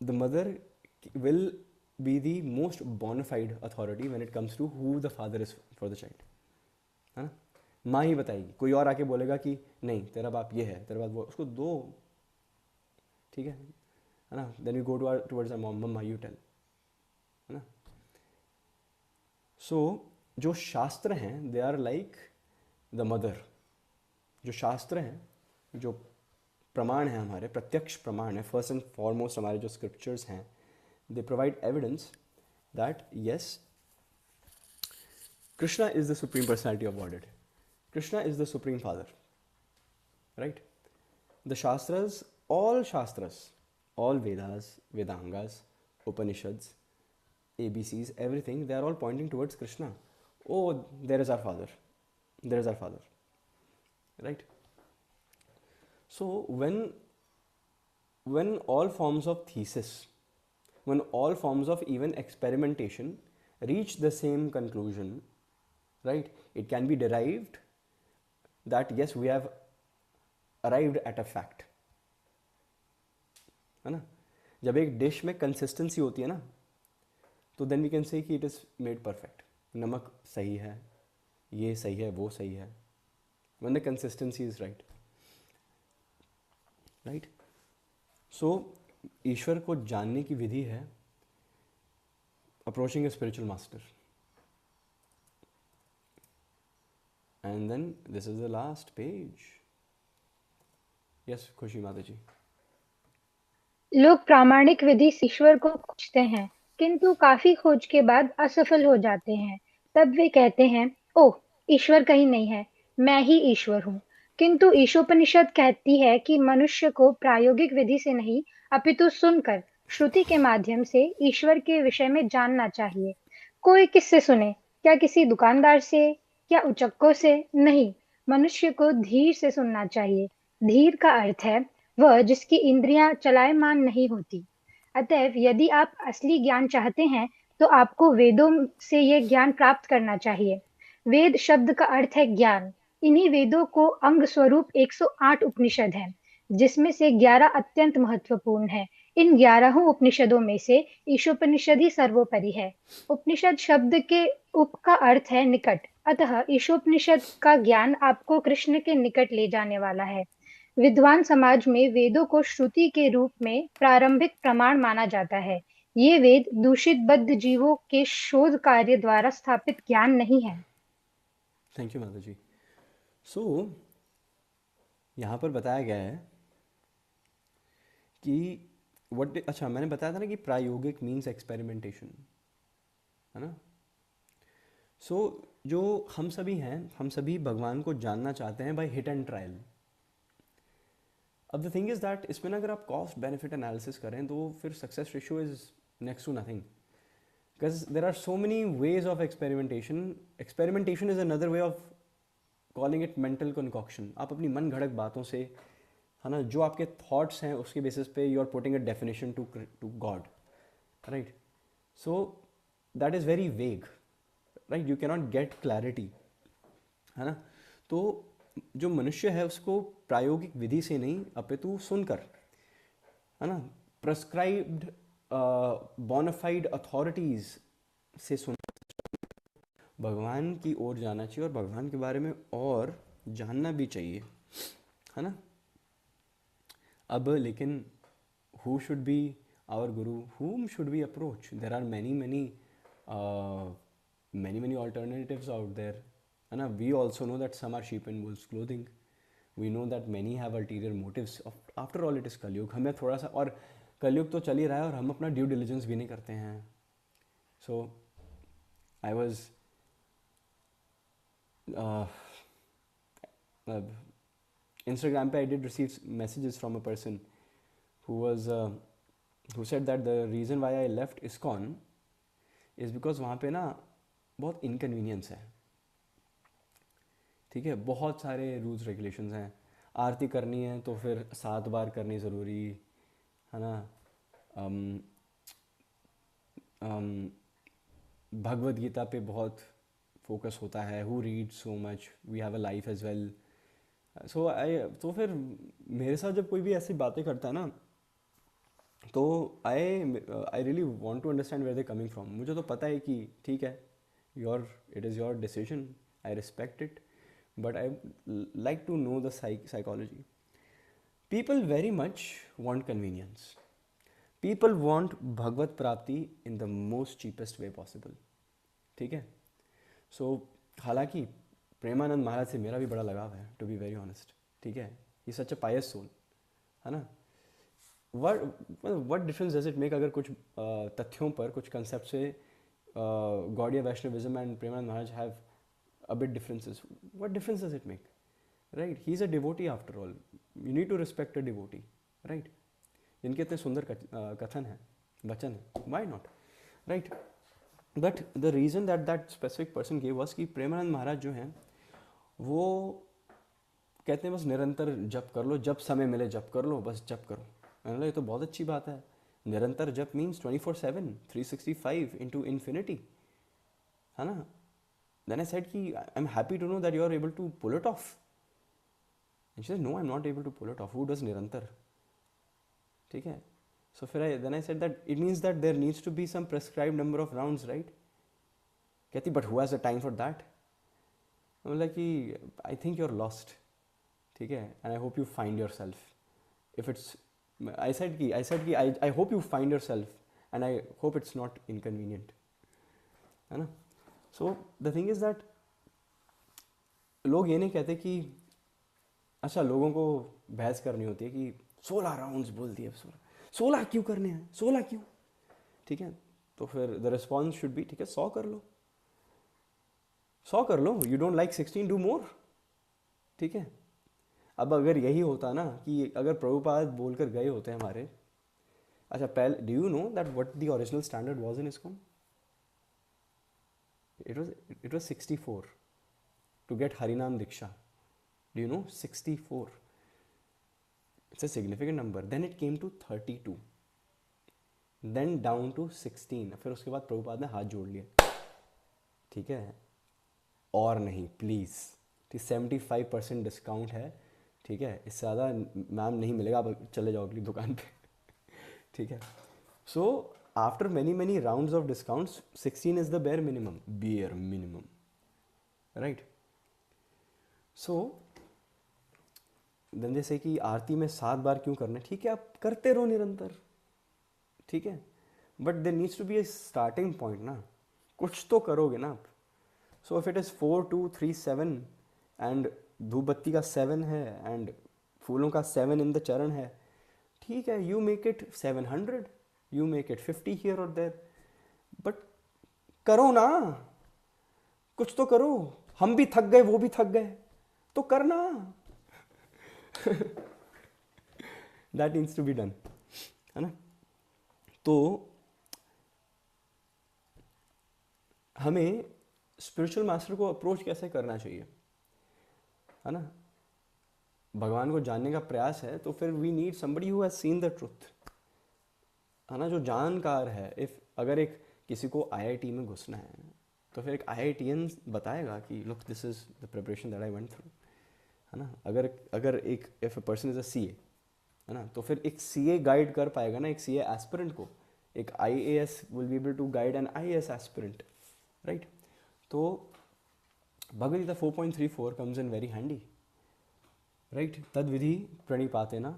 the mother will be the most bona fide authority when it comes to who the father is for the child, है ना. माँ ही बताएगी, कोई और आके बोलेगा कि नहीं तेरा बाप ये है, तेरा बाप वो, उसको दो, ठीक है ना. Then you go towards a mom, mamma you tell, है ना. सो जो शास्त्र हैं they are like the mother. जो शास्त्र हैं, जो प्रमाण हैं, हमारे प्रत्यक्ष प्रमाण है, फर्स्ट एंड फॉरमोस्ट हमारे जो स्क्रिप्चर्स हैं, they provide evidence that yes, Krishna is the supreme personality of Godhead. Krishna is the supreme father, right? The shastras, all Vedas, Vedangas, Upanishads, ABCs, everything, they are all pointing towards Krishna. Oh, there is our father, there is our father, right? So when all forms of thesis, when all forms of even experimentation reach the same conclusion, right, it can be derived that yes, we have arrived at a fact, है ना. जब एक dish में consistency होती है ना, तो then we can say कि इट इज़ मेड परफेक्ट. नमक सही है, ये सही है, वो सही है, when the consistency is right, right. So ईश्वर को जानने की विधि है approaching a spiritual master. And then this is the last page. Yes Khushi Mata जी. लोग प्रामाणिक विधि से ईश्वर को खोजते हैं, किंतु काफी खोज के बाद असफल हो जाते हैं. तब वे कहते हैं, ओह, ईश्वर कहीं नहीं है, मैं ही ईश्वर हूँ. किंतु ईशोपनिषद कहती है कि मनुष्य को प्रायोगिक विधि से नहीं, अपितु सुनकर, श्रुति के माध्यम से ईश्वर के विषय में जानना चाहिए. कोई किससे सुने? क्या किसी दुकानदार से या उचक्कों से? नहीं, मनुष्य को धीर से सुनना चाहिए. धीर का अर्थ है वह जिसकी इंद्रियां चलायमान नहीं होती. अतएव यदि आप असली ज्ञान चाहते हैं तो आपको वेदों से यह ज्ञान प्राप्त करना चाहिए। वेद शब्द का अर्थ है ज्ञान। इन्हीं वेदों को अंग स्वरूप 108 उपनिषद हैं, जिसमें से 11 अत्यंत महत्वपूर्ण हैं। इन 11 उपनिषदों में से ईशोपनिषद ही सर्वोपरि है। उपनिषद शब्द के उप का अर्थ है निकट, अतः ईशोपनिषद का ज्ञान आपको कृष्ण के निकट ले जाने वाला है। विद्वान समाज में वेदों को श्रुति के रूप में प्रारंभिक प्रमाण माना जाता है। ये वेद दूषित बद्ध जीवों के शोध कार्य द्वारा स्थापित ज्ञान नहीं है। थैंक यू माता जी। सो यहाँ पर बताया गया है कि व्हाट, अच्छा मैंने बताया था ना कि प्रायोगिक मीन्स एक्सपेरिमेंटेशन, है ना। सो जो हम सभी हैं, हम सभी भगवान को जानना चाहते हैं बाय हिट एंड ट्रायल। अब द थिंग इज़ दैट इसमें ना अगर आप कॉस्ट बेनिफिट एनालिसिस करें तो फिर success ratio is next to nothing, because there are so many ways of experimentation. Experimentation is another way of calling it mental concoction. आप अपनी मन घड़क बातों से, है ना, जो आपके थॉट्स हैं उसके बेसिस पे you are putting a definition to God, right. So that is very vague, right, you cannot get clarity, है ना। तो जो मनुष्य है उसको प्रायोगिक विधि से नहीं अपितु सुनकर, है ना, प्रेस्क्राइब्ड बोनाफाइड अथॉरिटीज से सुन भगवान की ओर जाना चाहिए और भगवान के बारे में और जानना भी चाहिए, है ना। अब लेकिन who should be our guru, whom should we approach? There are many alternatives out there, है ना। We also know that some are sheep in wolves clothing. We know that many have ulterior motives. After all, it is कलयुग। हमें थोड़ा सा, और कलयुग तो चल ही रहा है और हम अपना ड्यू डिलिजेंस भी नहीं करते हैं। सो आई वॉज Instagram पे I did receive messages from a person who was who said that the reason why I left ISKCON is because वहाँ पे ना बहुत इनकन्वीनियंस है, ठीक है। बहुत सारे रूल्स रेगुलेशंस हैं। आरती करनी है तो फिर 7 बार करनी ज़रूरी, है ना। um, um, भगवद गीता पे बहुत फोकस होता है। Who read so much, we have a life as well. तो फिर मेरे साथ जब कोई भी ऐसी बातें करता है ना, तो I I really want to understand where they coming from. मुझे तो पता है कि ठीक है, it is your decision, I respect it, but I like to know the psychology. People very much want convenience. People want Bhagavat prapti in the most cheapest way possible, ठीक है। सो हालांकि प्रेमानंद महाराज से मेरा भी बड़ा लगाव है, टू बी वेरी ऑनेस्ट, ठीक है। ही सच अ पायस सोल, है ना। What difference does it make अगर कुछ तथ्यों पर, कुछ कंसेप्ट से Gaudiya Vaishnavism and Premanand Maharaj have a bit differences. What difference does it make, right. He is a devotee after all, you need to respect a devotee, right. इनके इतने सुंदर कथन हैं, वचन है, why not, right. But the reason that that specific person gave was कि प्रेमानंद महाराज जो हैं वो कहते हैं बस निरंतर जप कर लो, जब समय मिले जप कर लो, बस जप करो। मैंने बोला ये तो बहुत अच्छी बात है। निरंतर जप मीन्स 24/7 365 इंटू इन्फिनिटी, है ना। देन आई सेड कि I am happy to know that you are able to pull it off. And she said no, I am not able to pull it off. Who does nirantar, ठीक है। So फिर then I said that it means that there needs to be some prescribed number of rounds, right. कहती but who has the time for that. मतलब कि I think you are lost, ठीक है, and I hope you find yourself. If it's I said कि I hope you find yourself and I hope it's not inconvenient, है ना। So the thing is that लोग ये नहीं कहते कि अच्छा, लोगों को बहस करनी होती है कि 16 राउंड्स बोल दिए, 16 क्यों करने हैं, 16 क्यों, ठीक है। तो फिर द रिस्पॉन्स शुड बी ठीक है 100 कर लो, 100 कर लो। You don't like 16, do more, ठीक है। अब अगर यही होता ना कि अगर प्रभुपाद बोलकर गए होते हमारे, अच्छा पहले do you know that what the original standard was in ISKCON? It was 64 to get Harinam Diksha. Do you know 64? It's a significant number. Then it came to 32. Then down to 16। फिर उसके बाद प्रभुपाद ने हाथ जोड़ लिए, ठीक है, और नहीं प्लीज़, ठीक, 75% डिस्काउंट है, ठीक है, इससे ज़्यादा मैम नहीं मिलेगा, आप चले जाओ अगली दुकान पे ठीक है। So after many many rounds of discounts 16 is the bare minimum, right. So then जैसे कि आरती में 7 बार क्यों करना है, ठीक है, आप करते रहो निरंतर, ठीक है, but there needs to be a starting point ना, कुछ तो करोगे ना आप। So if it is 4 2 3 7 and धूप बत्ती का 7 है एंड फूलों का 7 इन द चरण है, ठीक है, you make it 700, you make it 50 here और देयर, बट करो ना, कुछ तो करो। हम भी थक गए, वो भी थक गए, तो करना that needs to be done, है ना। तो हमें स्पिरिचुअल मास्टर को अप्रोच कैसे करना चाहिए, है ना। भगवान को जानने का प्रयास है तो फिर we need somebody who has seen the truth, है ना, जो जानकार है। इफ अगर एक किसी को आईआईटी में घुसना है तो फिर एक आईआईटीएन बताएगा कि look this is the preparation that I went through, है ना। अगर अगर एक if a person is a CA, है ना, तो फिर एक सीए गाइड कर पाएगा ना एक सीए एस्पिरेंट को, एक IAS will be able to guide an IAS aspirant, right. तो Bhagavad Gita 4.34 comes in very handy, right. तद विधि प्रणिपातेन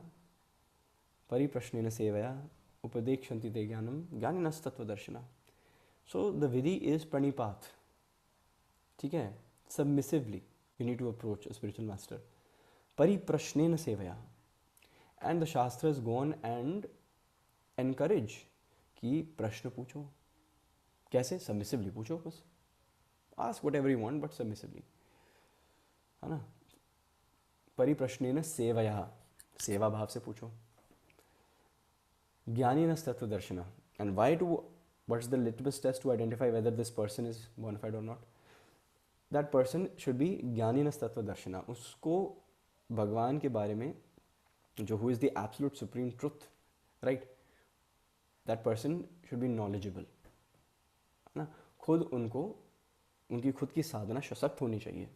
परिप्रश्नेन सेवया उपदेक्षन्ति ते ज्ञानम ज्ञानिनस्तत्वदर्शिना। सो द विधि इज प्रणिपात, ठीक है, submissively you need to approach a spiritual master, परिप्रश्नेन सेवया, and the shastras go on and encourage कि प्रश्न पूछो, कैसे, सबमिसिवली पूछो, बस ask whatever you want but submissively, है ना। परिप्रश्नेन सेवया, सेवा भाव से पूछो, ज्ञानिनस्तत्वदर्शिना, and why to, what's the litmus test to identify whether this person is bona fide or not? That person should be ज्ञानिनस् तत्वदर्शिना, उसको भगवान के बारे में जो who is the absolute supreme truth, right, that person should be knowledgeable, है ना। खुद उनको उनकी खुद की साधना सशक्त होनी चाहिए,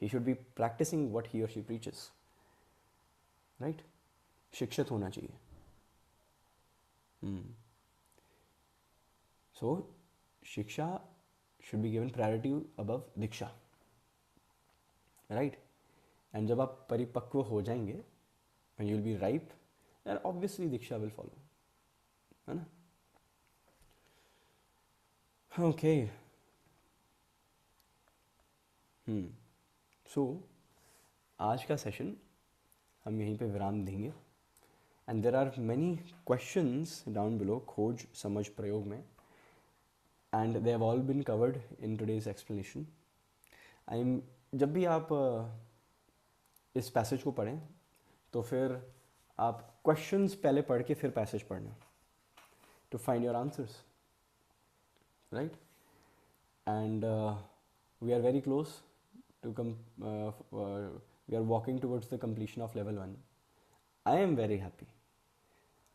he should be practicing what he or she preaches, right, शिक्षित होना चाहिए। So, शिक्षा should be given priority above Diksha, right? And जब आप परिपक्व हो जाएंगे, when you will be ripe, then obviously Diksha will follow, है ना? Okay. So, आज का सेशन हम यहीं पे विराम देंगे, and there are many questions down below खोज समझ प्रयोग में, and they have all been covered in today's explanation. जब भी आप इस पैसेज को पढ़ें तो फिर आप क्वेश्चंस पहले पढ़ के फिर पैसेज पढ़ना, to find your answers, right? And we are very close to we are walking towards the completion of level 1. I am very happy,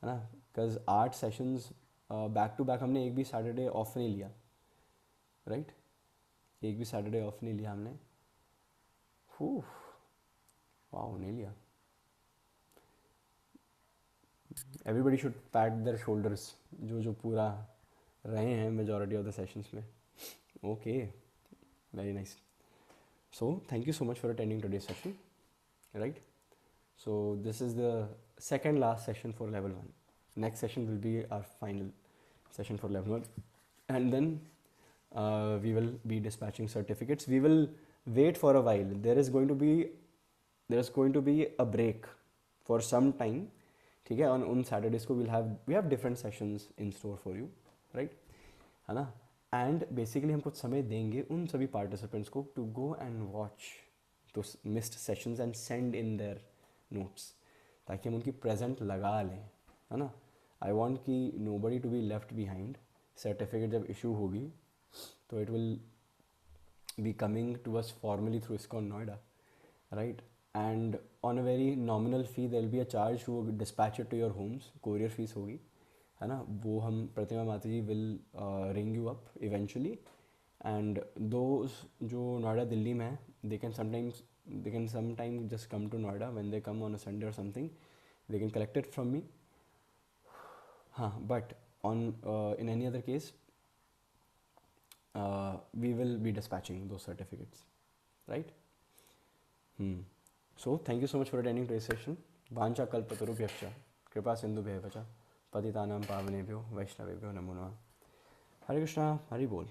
है ना, because 8 sessions back to back हमने एक भी सैटरडे ऑफ नहीं लिया, right, एक भी Saturday of नहीं लिया हमने, वाह नहीं लिया। Everybody should pat their shoulders, जो पूरा रहे हैं मेजॉरिटी ऑफ द सेशंस में। Okay, very nice. So thank you so much for attending today session, right. So this is the second last session for level 1. Next session will be our final session for level 1, and then we will be dispatching certificates. We will wait for a while. There is going to be a break for some time, ठीक है। on Saturdays को we have different sessions in store for you, right, है ना। and basically हम कुछ समय देंगे उन सभी participants को to go and watch those missed sessions and send in their notes, ताकि हम उनकी present लगा लें, है ना। आई वॉन्ट कि nobody to be left behind. Certificate जब इशू होगी तो it will be coming to us formally through ISKCON Noida, right, and on a very nominal fee there will be a charge to dispatch it to your homes, courier fees होगी, है ना, वो हम Pratima Mata ji will ring you up eventually. And though जो नोएडा दिल्ली में है, they can sometimes just come to Noida when they come on a Sunday or something. They can collect it from me. हाँ, but on in any other case, we will be dispatching those certificates, right? So thank you so much for attending today's session. Vancha kalpatarubhyascha kripa sindhubhyeva cha patitanam pavanebhyo vaishnavebhyo namo नमः. Hare Krishna, Hari Bol.